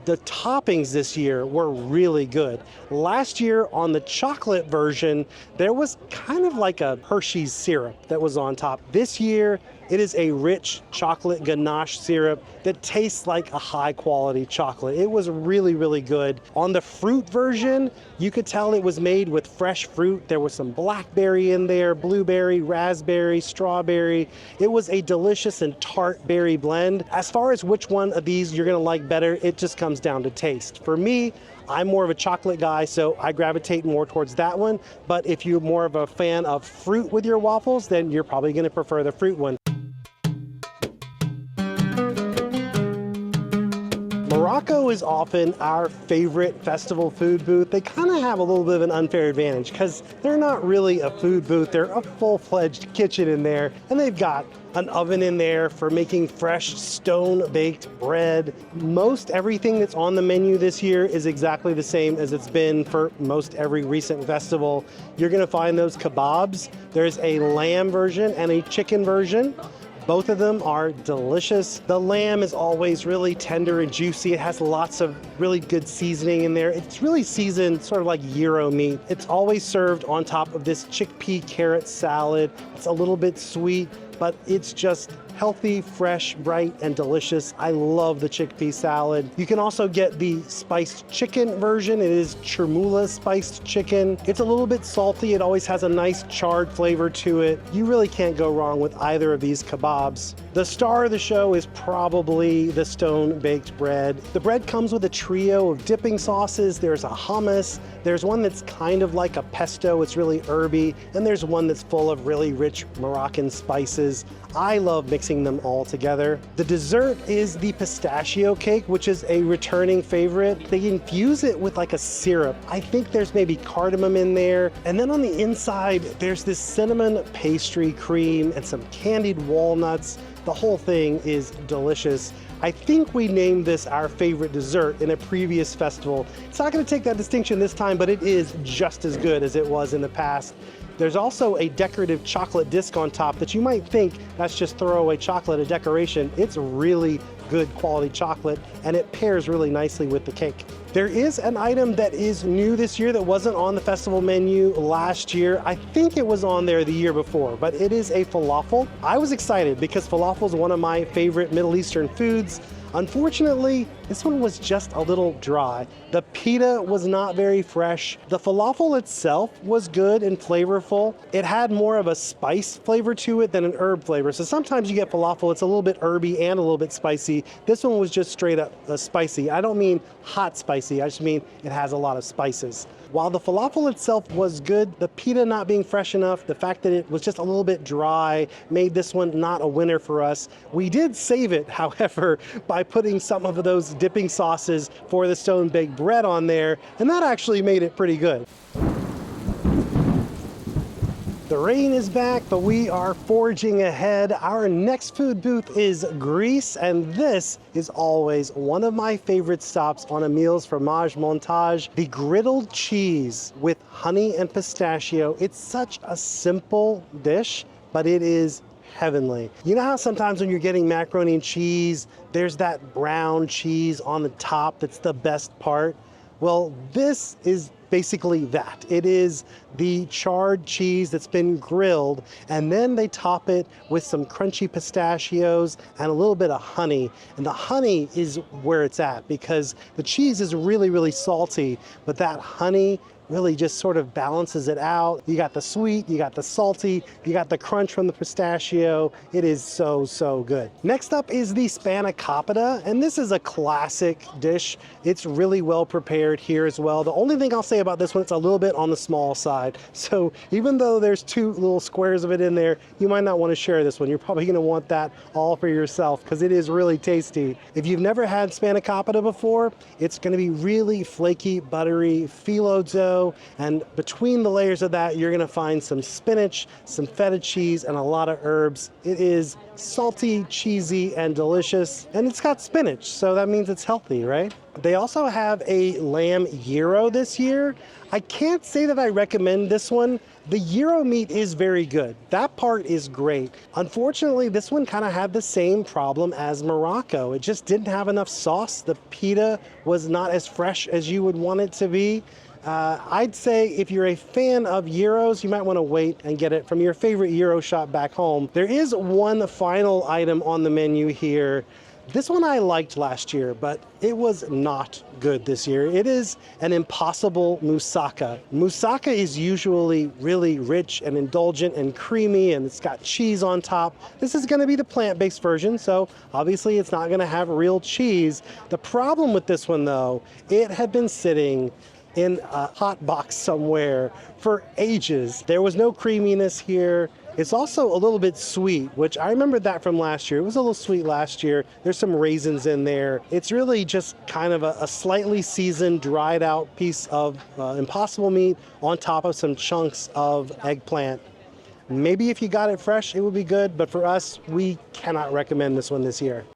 The toppings this year were really good. Last year on the chocolate version, there was kind of like a Hershey's syrup that was on top. This year, it is a rich chocolate ganache syrup that tastes like a high quality chocolate. It was really, really good. On the fruit version, you could tell it was made with fresh fruit. There was some blackberry in there, blueberry, raspberry, strawberry. It was a delicious and tart berry blend. As far as which one of these you're gonna like better, it just comes down to taste. For me, I'm more of a chocolate guy, so I gravitate more towards that one. But if you're more of a fan of fruit with your waffles, then you're probably gonna prefer the fruit one. Morocco is often our favorite festival food booth. They kind of have a little bit of an unfair advantage because they're not really a food booth. They're a full-fledged kitchen in there, and they've got an oven in there for making fresh stone-baked bread. Most everything that's on the menu this year is exactly the same as it's been for most every recent festival. You're gonna find those kebabs. There's a lamb version and a chicken version. Both of them are delicious. The lamb is always really tender and juicy. It has lots of really good seasoning in there. It's really seasoned sort of like gyro meat. It's always served on top of this chickpea carrot salad. It's a little bit sweet, but it's just healthy, fresh, bright, and delicious. I love the chickpea salad. You can also get the spiced chicken version. It is chermoula spiced chicken. It's a little bit salty. It always has a nice charred flavor to it. You really can't go wrong with either of these kebabs. The star of the show is probably the stone-baked bread. The bread comes with a trio of dipping sauces. There's a hummus. There's one that's kind of like a pesto. It's really herby. And there's one that's full of really rich Moroccan spices. I love mixing them all together. The dessert is the pistachio cake, which is a returning favorite. They infuse it with like a syrup. I think there's maybe cardamom in there. And then on the inside, there's this cinnamon pastry cream and some candied walnuts. The whole thing is delicious. I think we named this our favorite dessert in a previous festival. It's not gonna take that distinction this time, but it is just as good as it was in the past. There's also a decorative chocolate disc on top that you might think that's just throwaway chocolate, a decoration. It's really good quality chocolate, and it pairs really nicely with the cake. There is an item that is new this year that wasn't on the festival menu last year. I think it was on there the year before, but it is a falafel. I was excited because falafel is one of my favorite Middle Eastern foods. Unfortunately, this one was just a little dry. The pita was not very fresh. The falafel itself was good and flavorful. It had more of a spice flavor to it than an herb flavor. So sometimes you get falafel, it's a little bit herby and a little bit spicy. This one was just straight up spicy. I don't mean hot spicy, I just mean it has a lot of spices. While the falafel itself was good, the pita not being fresh enough, the fact that it was just a little bit dry, made this one not a winner for us. We did save it, however, by putting some of those dipping sauces for the stone-baked bread on there, and that actually made it pretty good. The rain is back, but we are forging ahead. Our next food booth is Greece, and this is always one of my favorite stops on Emil's Fromage Montage, the griddled cheese with honey and pistachio. It's such a simple dish, but it is heavenly. You know how sometimes when you're getting macaroni and cheese, there's that brown cheese on the top that's the best part? Well, this is basically that. It is the charred cheese that's been grilled, and then they top it with some crunchy pistachios and a little bit of honey. And the honey is where it's at because the cheese is really, really salty, but that honey really just sort of balances it out. You got the sweet, you got the salty, you got the crunch from the pistachio. It is so, so good. Next up is the spanakopita, and this is a classic dish. It's really well prepared here as well. The only thing I'll say about this one, it's a little bit on the small side. So even though there's two little squares of it in there, you might not want to share this one. You're probably gonna want that all for yourself because it is really tasty. If you've never had spanakopita before, it's gonna be really flaky, buttery phyllo dough. And between the layers of that, you're gonna find some spinach, some feta cheese, and a lot of herbs. It is salty, cheesy, and delicious. And it's got spinach, so that means it's healthy, right? They also have a lamb gyro this year. I can't say that I recommend this one. The gyro meat is very good. That part is great. Unfortunately, this one kind of had the same problem as Morocco. It just didn't have enough sauce. The pita was not as fresh as you would want it to be. I'd say if you're a fan of gyros, you might want to wait and get it from your favorite gyro shop back home. There is one final item on the menu here. This one I liked last year, but it was not good this year. It is an impossible moussaka. Moussaka is usually really rich and indulgent and creamy, and it's got cheese on top. This is gonna be the plant-based version, so obviously it's not gonna have real cheese. The problem with this one though, it had been sitting in a hot box somewhere for ages. There was no creaminess here. It's also a little bit sweet, which I remember that from last year. It was a little sweet last year. There's some raisins in there. It's really just kind of a slightly seasoned, dried out piece of impossible meat on top of some chunks of eggplant. Maybe if you got it fresh, it would be good, but for us, we cannot recommend this one this year.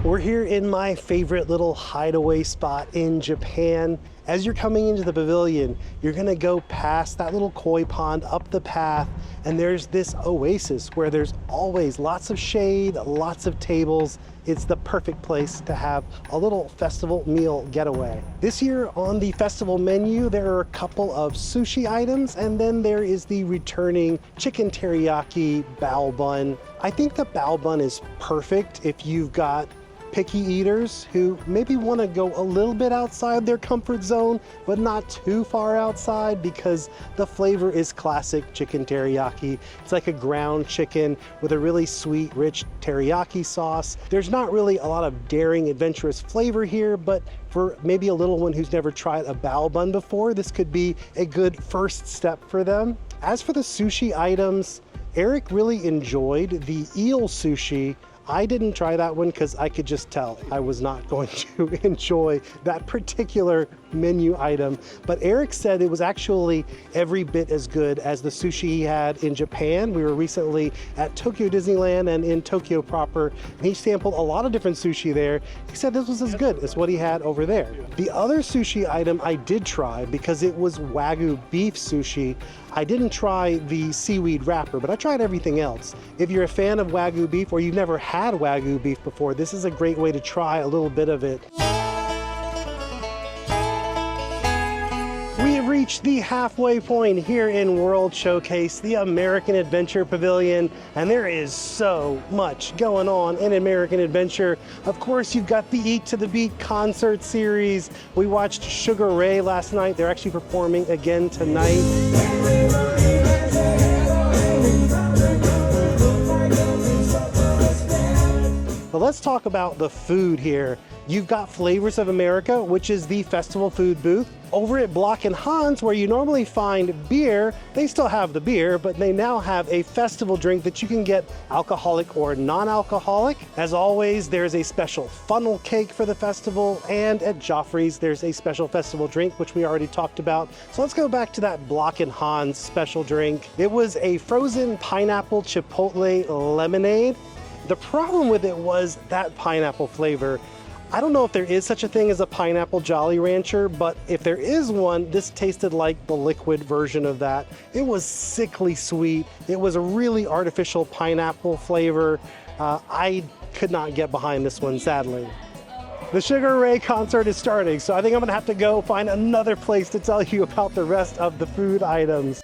We're here in my favorite little hideaway spot in Japan. As you're coming into the pavilion, you're gonna go past that little koi pond, up the path, and there's this oasis where there's always lots of shade, lots of tables. It's the perfect place to have a little festival meal getaway. This year on the festival menu, there are a couple of sushi items, and then there is the returning chicken teriyaki bao bun. I think the bao bun is perfect if you've got picky eaters who maybe want to go a little bit outside their comfort zone, but not too far outside, because the flavor is classic chicken teriyaki. It's like a ground chicken with a really sweet, rich teriyaki sauce. There's not really a lot of daring, adventurous flavor here, but for maybe a little one who's never tried a bao bun before, this could be a good first step for them. As for the sushi items, Eric really enjoyed the eel sushi. I didn't try that one because I could just tell I was not going to enjoy that particular menu item. But Eric said it was actually every bit as good as the sushi he had in Japan. We were recently at Tokyo Disneyland and in Tokyo proper, and he sampled a lot of different sushi there. He said this was as good as what he had over there. The other sushi item I did try, because it was Wagyu beef sushi, I didn't try the seaweed wrapper, but I tried everything else. If you're a fan of Wagyu beef or you've never had Wagyu beef before, this is a great way to try a little bit of it. We have reached the halfway point here in World Showcase, the American Adventure Pavilion, and there is so much going on in American Adventure. Of course, you've got the Eat to the Beat concert series. We watched Sugar Ray last night. They're actually performing again tonight. But let's talk about the food here. You've got Flavors of America, which is the festival food booth. Over at Block and Hans, where you normally find beer, they still have the beer, but they now have a festival drink that you can get alcoholic or non-alcoholic. As always, there's a special funnel cake for the festival, and at Joffreys, there's a special festival drink, which we already talked about. So let's go back to that Block and Hans special drink. It was a frozen pineapple chipotle lemonade. The problem with it was that pineapple flavor. I don't know if there is such a thing as a pineapple Jolly Rancher, but if there is one, this tasted like the liquid version of that. It was sickly sweet. It was a really artificial pineapple flavor. I could not get behind this one, sadly. The Sugar Ray concert is starting, so I think I'm gonna have to go find another place to tell you about the rest of the food items.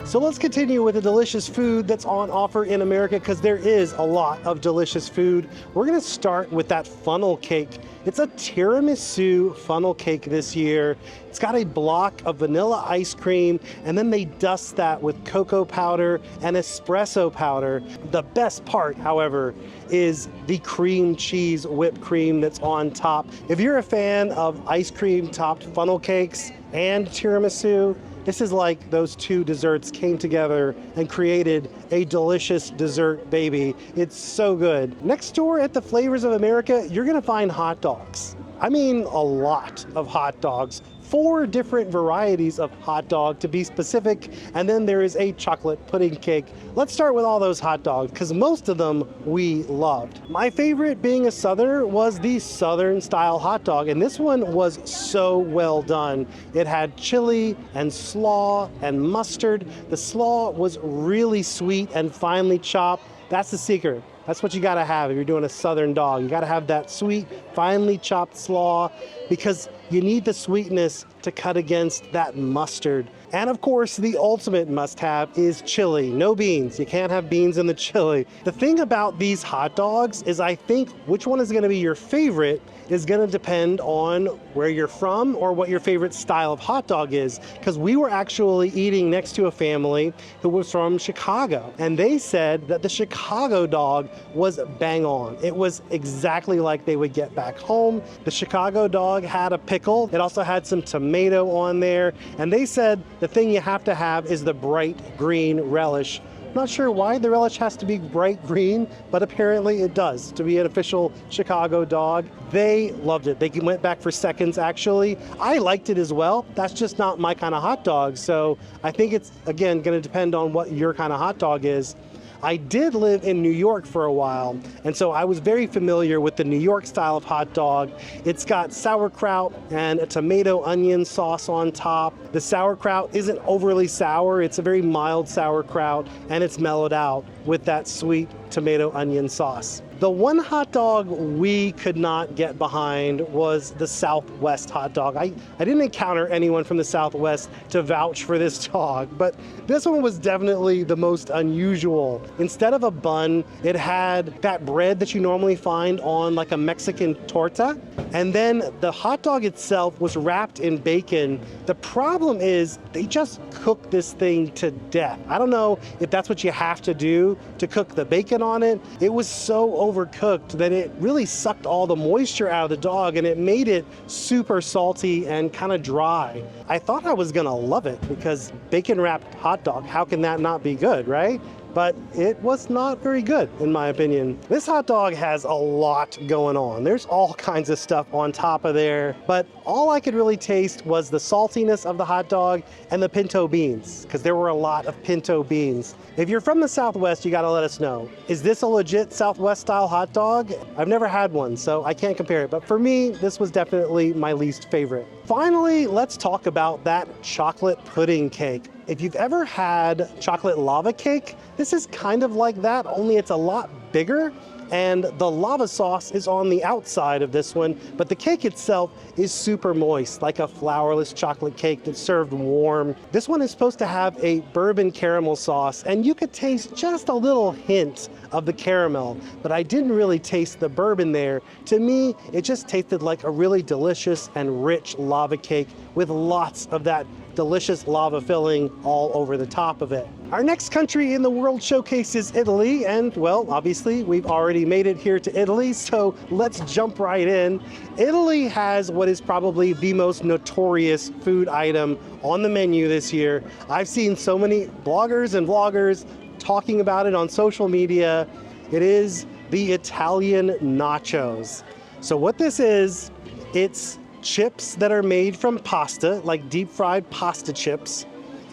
So let's continue with the delicious food that's on offer in America, because there is a lot of delicious food. We're gonna start with that funnel cake. It's a tiramisu funnel cake this year. It's got a block of vanilla ice cream, and then they dust that with cocoa powder and espresso powder. The best part, however, is the cream cheese whipped cream that's on top. If you're a fan of ice cream topped funnel cakes and tiramisu, this is like those two desserts came together and created a delicious dessert baby. It's so good. Next door at the Flavors of America, you're gonna find hot dogs. I mean, a lot of hot dogs. 4 different varieties of hot dog to be specific, and then there is a chocolate pudding cake. Let's start with all those hot dogs, because most of them we loved. My favorite, being a Southerner, was the Southern style hot dog, and this one was so well done. It had chili and slaw and mustard. The slaw was really sweet and finely chopped. That's the secret. That's what you gotta have if you're doing a Southern dog. You gotta have that sweet, finely chopped slaw, because you need the sweetness to cut against that mustard. And of course, the ultimate must-have is chili. No beans. You can't have beans in the chili. The thing about these hot dogs is, I think which one is gonna be your favorite is gonna depend on where you're from or what your favorite style of hot dog is. Because we were actually eating next to a family who was from Chicago, and they said that the Chicago dog was bang on. It was exactly like they would get back home. The Chicago dog had a pickle. It also had some tomato on there, and they said the thing you have to have is the bright green relish. Not sure why the relish has to be bright green, but apparently it does to be an official Chicago dog. They loved it. They went back for seconds, actually. I liked it as well. That's just not my kind of hot dog. So I think it's, again, going to depend on what your kind of hot dog is. I did live in New York for a while, and so I was very familiar with the New York style of hot dog. It's got sauerkraut and a tomato onion sauce on top. The sauerkraut isn't overly sour. It's a very mild sauerkraut, and it's mellowed out with that sweet tomato onion sauce. The one hot dog we could not get behind was the Southwest hot dog. I didn't encounter anyone from the Southwest to vouch for this dog, but this one was definitely the most unusual. Instead of a bun, it had that bread that you normally find on like a Mexican torta, and then the hot dog itself was wrapped in bacon. The problem is they just cooked this thing to death. I don't know if that's what you have to do to cook the bacon on it. It was so overcooked that it really sucked all the moisture out of the dog, and it made it super salty and kind of dry. I thought I was gonna love it because bacon wrapped hot dog, how can that not be good, right? But it was not very good, in my opinion. This hot dog has a lot going on. There's all kinds of stuff on top of there, but all I could really taste was the saltiness of the hot dog and the pinto beans, because there were a lot of pinto beans. If you're from the Southwest, you gotta let us know. Is this a legit Southwest style hot dog? I've never had one, so I can't compare it, but for me, this was definitely my least favorite. Finally, let's talk about that chocolate pudding cake. If you've ever had chocolate lava cake, this is kind of like that, only it's a lot bigger, and the lava sauce is on the outside of this one, but the cake itself is super moist, like a flourless chocolate cake that's served warm. This one is supposed to have a bourbon caramel sauce, and you could taste just a little hint of the caramel, but I didn't really taste the bourbon there. To me, it just tasted like a really delicious and rich lava cake with lots of that delicious lava filling all over the top of it. Our next country in the World Showcase is Italy, and well, obviously we've already made it here to Italy, so let's jump right in. Italy has what is probably the most notorious food item on the menu this year. I've seen so many bloggers and vloggers talking about it on social media. It is the Italian nachos. So what this is, it's chips that are made from pasta, like deep fried pasta chips.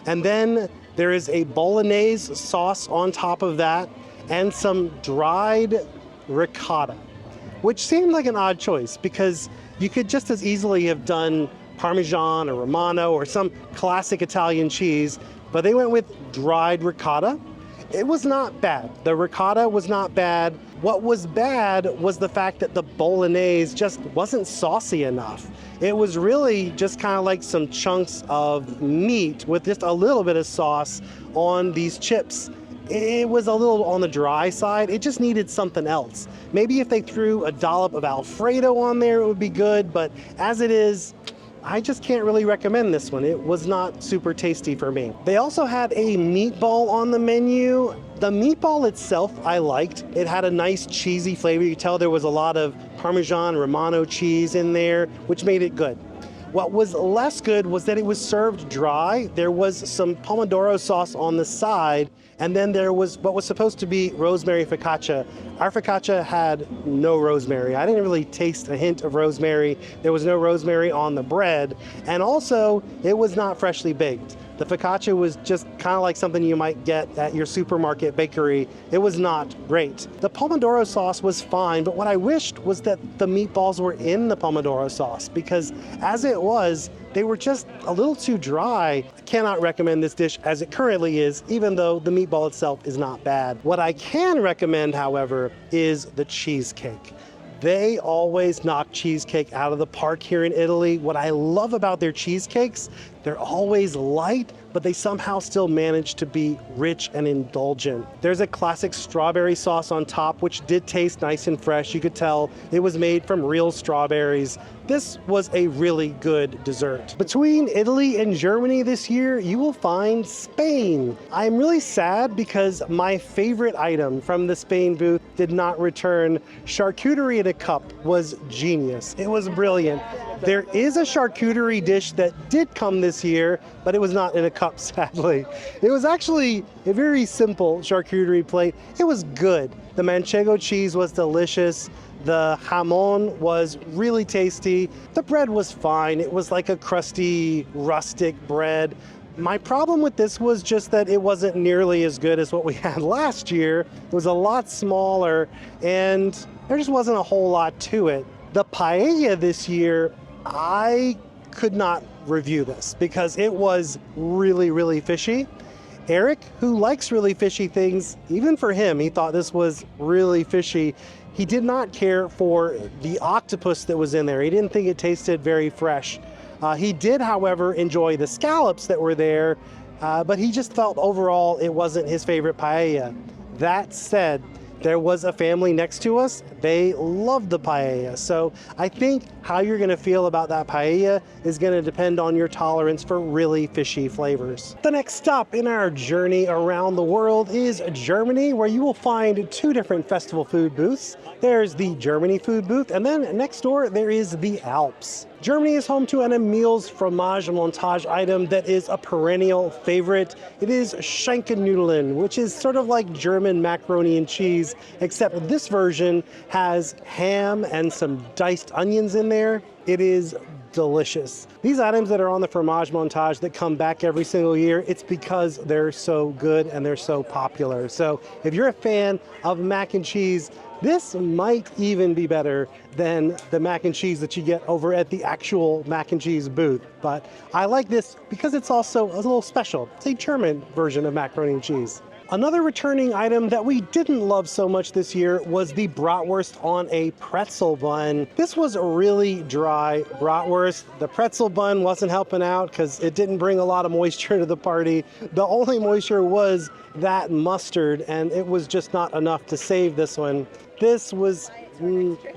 And then there is a bolognese sauce on top of that and some dried ricotta, which seemed like an odd choice because you could just as easily have done Parmesan or Romano or some classic Italian cheese, but they went with dried ricotta. It was not bad. The ricotta was not bad. What was bad was the fact that the bolognese just wasn't saucy enough. It was really just kind of like some chunks of meat with just a little bit of sauce on these chips. It was a little on the dry side. It just needed something else. Maybe if they threw a dollop of Alfredo on there, it would be good, but as it is, I just can't really recommend this one. It was not super tasty for me. They also had a meatball on the menu. The meatball itself I liked. It had a nice cheesy flavor. You could tell there was a lot of Parmesan Romano cheese in there, which made it good. What was less good was that it was served dry. There was some pomodoro sauce on the side, and then there was what was supposed to be rosemary focaccia. Our focaccia had no rosemary. I didn't really taste a hint of rosemary. There was no rosemary on the bread, and also it was not freshly baked. The focaccia was just kind of like something you might get at your supermarket bakery. It was not great. The pomodoro sauce was fine, but what I wished was that the meatballs were in the pomodoro sauce, because as it was, they were just a little too dry. I cannot recommend this dish as it currently is, even though the meatball itself is not bad. What I can recommend, however, is the cheesecake. They always knock cheesecake out of the park here in Italy. What I love about their cheesecakes, they're always light, but they somehow still manage to be rich and indulgent. There's a classic strawberry sauce on top, which did taste nice and fresh. You could tell it was made from real strawberries. This was a really good dessert. Between Italy and Germany this year, you will find Spain. I'm really sad because my favorite item from the Spain booth did not return. Charcuterie in a cup was genius. It was brilliant. There is a charcuterie dish that did come this this year, but it was not in a cup, sadly. It was actually a very simple charcuterie plate. It was good. The manchego cheese was delicious. The jamon was really tasty. The bread was fine. It was like a crusty, rustic bread. My problem with this was just that it wasn't nearly as good as what we had last year. It was a lot smaller, and there just wasn't a whole lot to it. The paella this year, I could not review this because it was really, really fishy. Eric, who likes really fishy things, even for him, he thought this was really fishy. He did not care for the octopus that was in there. He didn't think it tasted very fresh. He did, however, enjoy the scallops that were there, but he just felt overall it wasn't his favorite paella. That said, there was a family next to us. They loved the paella. So I think how you're gonna feel about that paella is gonna depend on your tolerance for really fishy flavors. The next stop in our journey around the world is Germany, where you will find two different festival food booths. There's the Germany food booth, and then next door there is the Alps. Germany is home to an Emil's fromage montage item that is a perennial favorite. It is Schinkennudeln, which is sort of like German macaroni and cheese, except this version has ham and some diced onions in there. It is delicious. These items that are on the fromage montage that come back every single year, it's because they're so good and they're so popular. So if you're a fan of mac and cheese, this might even be better than the mac and cheese that you get over at the actual mac and cheese booth. But I like this because it's also a little special. It's a German version of macaroni and cheese. Another returning item that we didn't love so much this year was the bratwurst on a pretzel bun. This was a really dry bratwurst. The pretzel bun wasn't helping out because it didn't bring a lot of moisture to the party. The only moisture was that mustard, and it was just not enough to save this one. This was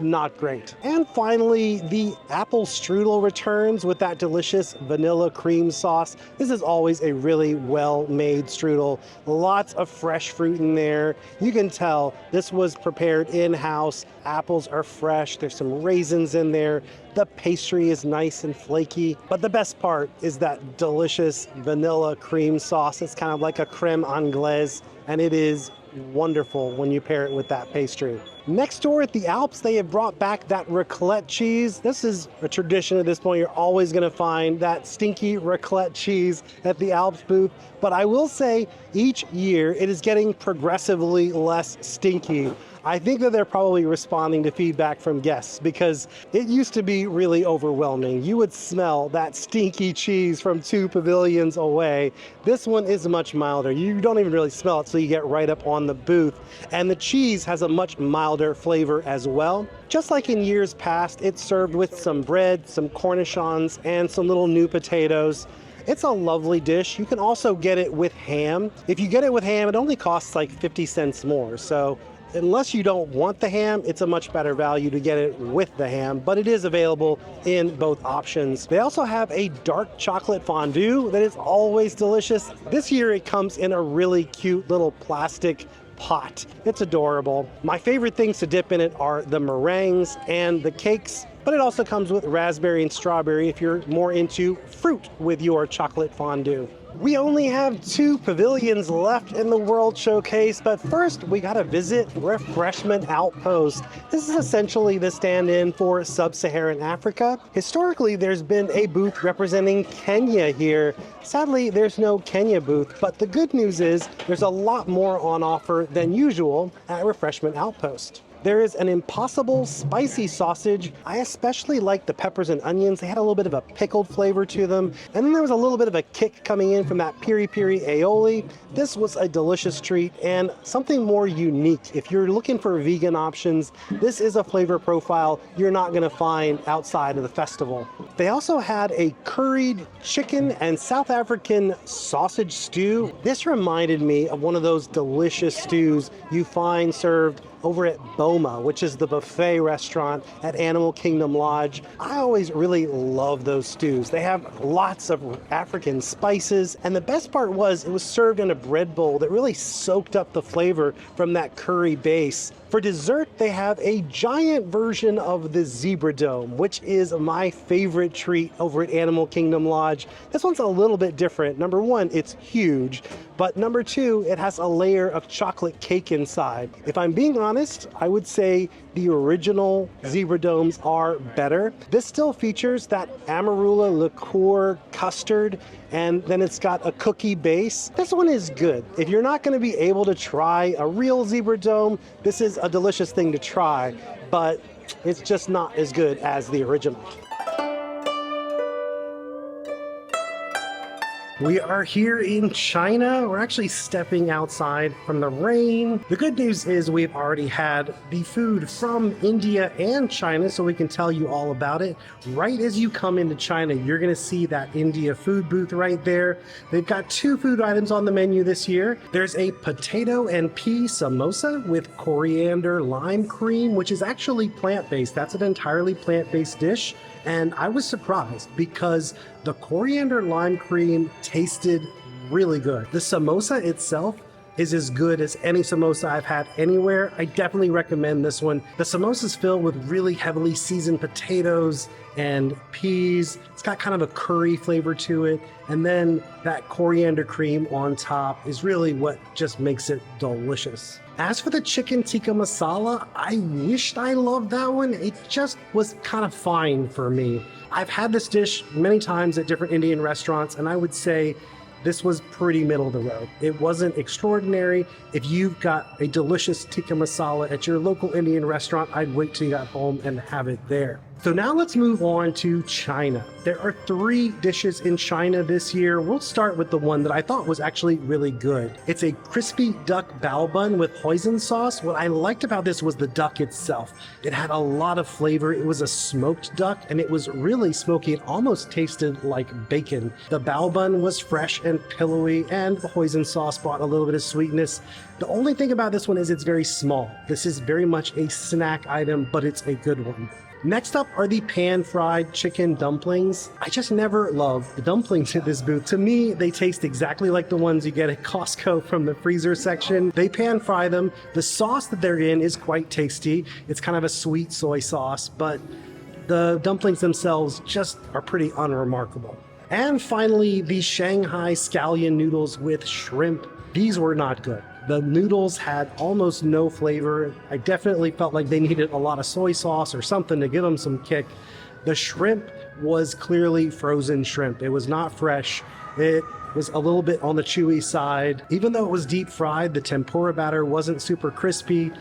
not great. And finally, the apple strudel returns with that delicious vanilla cream sauce. This is always a really well-made strudel. Lots of fresh fruit in there. You can tell this was prepared in-house. Apples are fresh. There's some raisins in there. The pastry is nice and flaky. But the best part is that delicious vanilla cream sauce. It's kind of like a creme anglaise, and it is wonderful when you pair it with that pastry. Next door at the Alps, they have brought back that raclette cheese. This is a tradition at this point. You're always going to find that stinky raclette cheese at the Alps booth. But I will say each year it is getting progressively less stinky. I think that they're probably responding to feedback from guests because it used to be really overwhelming. You would smell that stinky cheese from 2 pavilions away. This one is much milder. You don't even really smell it till you get right up on the booth. And the cheese has a much milder flavor as well. Just like in years past, it's served with some bread, some cornichons, and some little new potatoes. It's a lovely dish. You can also get it with ham. If you get it with ham, it only costs like 50 cents more. So unless you don't want the ham, it's a much better value to get it with the ham, but it is available in both options. They also have a dark chocolate fondue that is always delicious. This year it comes in a really cute little plastic pot. It's adorable. My favorite things to dip in it are the meringues and the cakes, but it also comes with raspberry and strawberry if you're more into fruit with your chocolate fondue. We only have 2 pavilions left in the World Showcase, but first we gotta visit Refreshment Outpost. This is essentially the stand-in for Sub-Saharan Africa. Historically, there's been a booth representing Kenya here. Sadly, there's no Kenya booth, but the good news is there's a lot more on offer than usual at Refreshment Outpost. There is an impossible spicy sausage. I especially like the peppers and onions. They had a little bit of a pickled flavor to them. And then there was a little bit of a kick coming in from that piri-piri aioli. This was a delicious treat and something more unique. If you're looking for vegan options, this is a flavor profile you're not gonna find outside of the festival. They also had a curried chicken and South African sausage stew. This reminded me of one of those delicious stews you find served over at Boma, which is the buffet restaurant at Animal Kingdom Lodge. I always really love those stews. They have lots of African spices, and the best part was it was served in a bread bowl that really soaked up the flavor from that curry base. For dessert, they have a giant version of the Zebra Dome, which is my favorite treat over at Animal Kingdom Lodge. This one's a little bit different. Number one, it's huge, but number two, it has a layer of chocolate cake inside. If I'm being honest, I would say the original Zebra Domes are better. This still features that amarula liqueur custard, and then it's got a cookie base. This one is good. If you're not going to be able to try a real Zebra Dome, this is a delicious thing to try, but it's just not as good as the original. We are here in China. We're actually stepping outside from the rain. The good news is we've already had the food from India and China, so we can tell you all about it. Right as you come into China, you're gonna see that India food booth right there. They've got 2 food items on the menu this year. There's a potato and pea samosa with coriander lime cream, which is actually plant-based. That's an entirely plant-based dish. And I was surprised because the coriander lime cream tasted really good. The samosa itself is as good as any samosa I've had anywhere. I definitely recommend this one. The samosa is filled with really heavily seasoned potatoes and peas. It's got kind of a curry flavor to it. And then that coriander cream on top is really what just makes it delicious. As for the chicken tikka masala, I wished I loved that one. It just was kind of fine for me. I've had this dish many times at different Indian restaurants, and I would say this was pretty middle of the road. It wasn't extraordinary. If you've got a delicious tikka masala at your local Indian restaurant, I'd wait till you got home and have it there. So now let's move on to China. There are 3 dishes in China this year. We'll start with the one that I thought was actually really good. It's a crispy duck bao bun with hoisin sauce. What I liked about this was the duck itself. It had a lot of flavor. It was a smoked duck, and it was really smoky. It almost tasted like bacon. The bao bun was fresh and pillowy, and the hoisin sauce brought a little bit of sweetness. The only thing about this one is it's very small. This is very much a snack item, but it's a good one. Next up are the pan-fried chicken dumplings. I just never loved the dumplings at this booth. To me, they taste exactly like the ones you get at Costco from the freezer section. They pan-fry them. The sauce that they're in is quite tasty. It's kind of a sweet soy sauce, but the dumplings themselves just are pretty unremarkable. And finally, the Shanghai scallion noodles with shrimp. These were not good. The noodles had almost no flavor. I definitely felt like they needed a lot of soy sauce or something to give them some kick. The shrimp was clearly frozen shrimp. It was not fresh. It was a little bit on the chewy side. Even though it was deep fried, the tempura batter wasn't super crispy.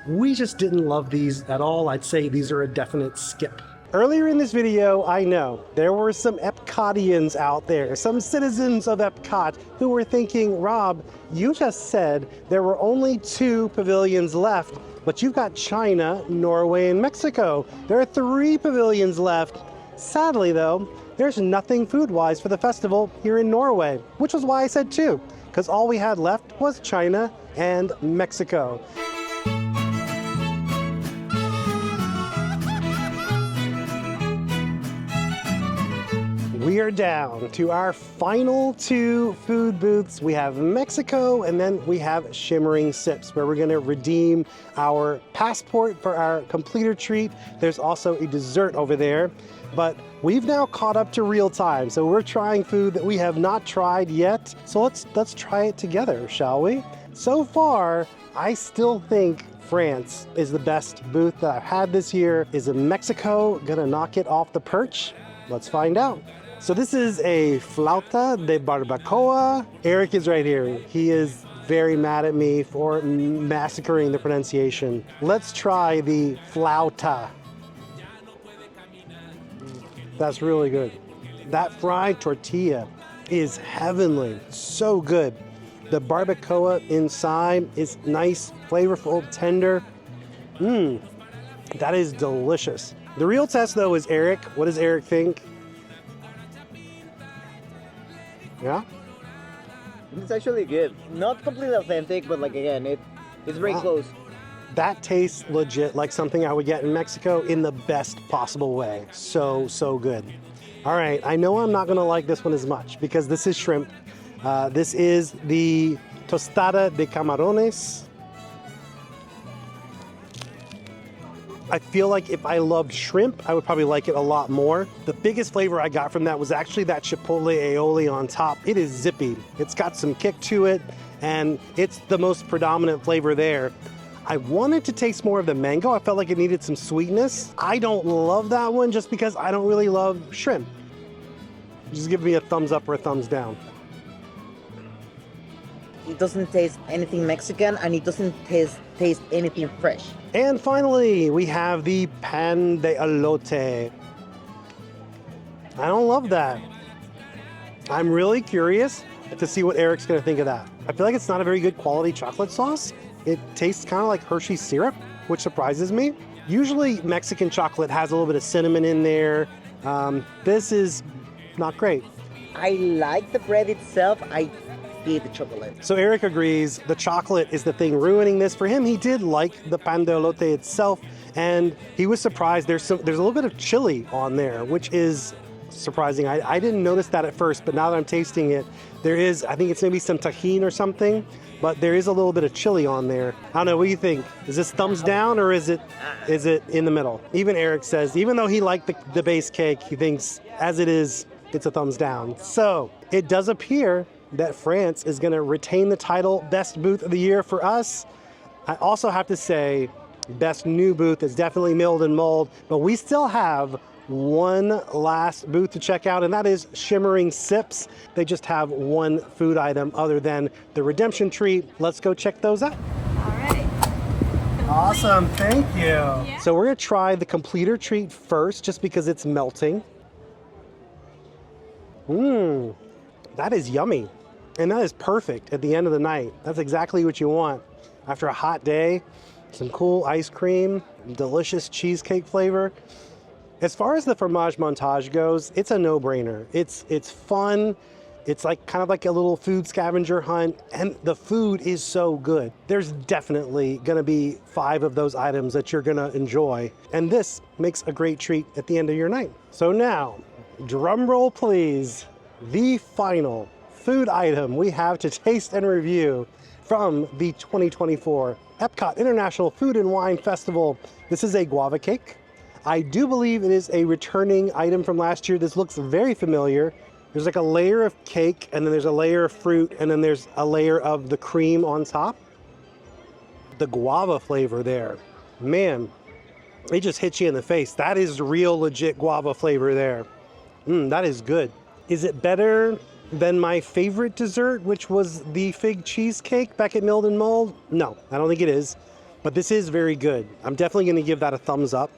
We just didn't love these at all. I'd say these are a definite skip. Earlier in this video, I know there were some Epcotians out there, some citizens of Epcot who were thinking, Rob, you just said there were only 2 pavilions left, but you've got China, Norway, and Mexico. There are 3 pavilions left. Sadly though, there's nothing food-wise for the festival here in Norway, which was why I said 2, because all we had left was China and Mexico. We are down to our final 2 food booths. We have Mexico, and then we have Shimmering Sips, where we're gonna redeem our passport for our completer treat. There's also a dessert over there, but we've now caught up to real time. So we're trying food that we have not tried yet. So let's try it together, shall we? So far, I still think France is the best booth that I've had this year. Is Mexico gonna knock it off the perch? Let's find out. So this is a flauta de barbacoa. Eric is right here. He is very mad at me for massacring the pronunciation. Let's try the flauta. That's really good. That fried tortilla is heavenly, so good. The barbacoa inside is nice, flavorful, tender. That is delicious. The real test though is Eric. What does Eric think? Yeah? It's actually good. Not completely authentic, but like again, it's very close. That tastes legit like something I would get in Mexico in the best possible way. So, so good. All right, I know I'm not gonna like this one as much because this is shrimp. This is the tostada de camarones. I feel like if I loved shrimp, I would probably like it a lot more. The biggest flavor I got from that was actually that chipotle aioli on top. It is zippy. It's got some kick to it, and it's the most predominant flavor there. I wanted to taste more of the mango. I felt like it needed some sweetness. I don't love that one just because I don't really love shrimp. Just give me a thumbs up or a thumbs down. It doesn't taste anything Mexican, and it doesn't taste anything fresh. And finally, we have the pan de elote. I don't love that. I'm really curious to see what Eric's gonna think of that. I feel like it's not a very good quality chocolate sauce. It tastes kind of like Hershey syrup, which surprises me. Usually Mexican chocolate has a little bit of cinnamon in there. This is not great. I like the bread itself. I hate the chocolate. So Eric agrees the chocolate is the thing ruining this. For him, he did like the pan de elote itself, and he was surprised. There's a little bit of chili on there, which is surprising. I didn't notice that at first, but now that I'm tasting it, there is, I think it's maybe some tahini or something, but there is a little bit of chili on there. I don't know, what do you think? Is this thumbs down or is it in the middle? Even Eric says, even though he liked the base cake, he thinks as it is, it's a thumbs down. So it does appear that France is gonna retain the title Best Booth of the Year for us. I also have to say, Best New Booth is definitely Milled and Mulled, but we still have one last booth to check out, and that is Shimmering Sips. They just have one food item other than the redemption treat. Let's go check those out. All right. Awesome, thank you. Yeah. So we're gonna try the completer treat first, just because it's melting. That is yummy. And that is perfect at the end of the night. That's exactly what you want. After a hot day, some cool ice cream, delicious cheesecake flavor. As far as the fromage montage goes, it's a no-brainer. It's fun. It's like kind of like a little food scavenger hunt, and the food is so good. There's definitely gonna be 5 of those items that you're gonna enjoy, and this makes a great treat at the end of your night. So now, drum roll please, the final food item we have to taste and review from the 2024 Epcot International Food and Wine Festival. This is a guava cake. I do believe it is a returning item from last year. This looks very familiar. There's like a layer of cake, and then there's a layer of fruit, and then there's a layer of the cream on top. The guava flavor there, man, it just hits you in the face. That is real legit guava flavor there. That is good. Is it better than my favorite dessert, which was the fig cheesecake back at Milled and Mulled? No, I don't think it is, but this is very good. I'm definitely gonna give that a thumbs up.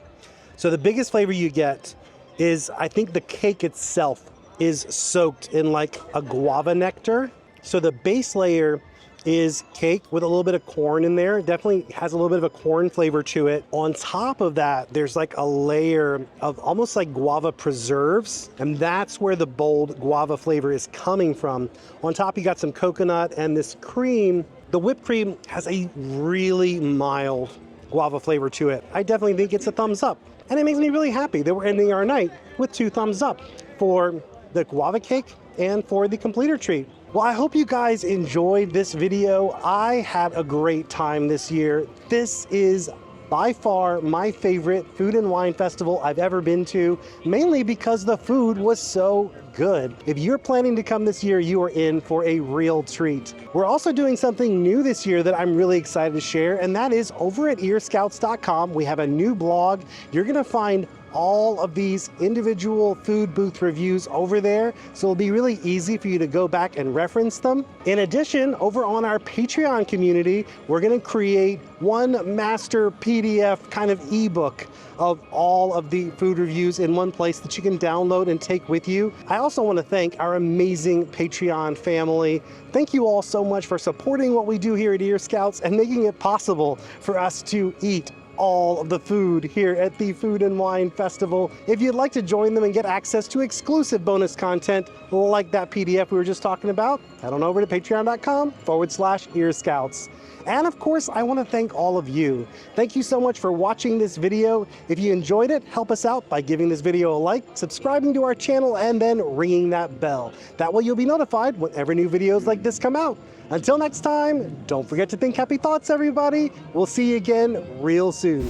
So the biggest flavor you get is, I think the cake itself is soaked in like a guava nectar. So the base layer is cake with a little bit of corn in there. It definitely has a little bit of a corn flavor to it. On top of that, there's like a layer of almost like guava preserves, and that's where the bold guava flavor is coming from. On top, you got some coconut and this cream. The whipped cream has a really mild guava flavor to it. I definitely think it's a thumbs up. And it makes me really happy that we're ending our night with 2 thumbs up for the guava cake and for the completer treat. Well, I hope you guys enjoyed this video. I had a great time this year. This is by far my favorite food and wine festival I've ever been to, mainly because the food was so good. If you're planning to come this year, you are in for a real treat. We're also doing something new this year that I'm really excited to share, and that is over at earscouts.com. We have a new blog. You're gonna find all of these individual food booth reviews over there, so it'll be really easy for you to go back and reference them. In addition, over on our Patreon community, we're gonna create one master PDF kind of ebook of all of the food reviews in one place that you can download and take with you. I also want to thank our amazing Patreon family. Thank you all so much for supporting what we do here at Ear Scouts and making it possible for us to eat all of the food here at the Food and Wine Festival. If you'd like to join them and get access to exclusive bonus content like that PDF we were just talking about, head on over to patreon.com/earscouts. And of course, I want to thank all of you. Thank you so much for watching this video. If you enjoyed it, help us out by giving this video a like, subscribing to our channel, and then ringing that bell. That way you'll be notified whenever new videos like this come out. Until next time, don't forget to think happy thoughts, everybody. We'll see you again real soon.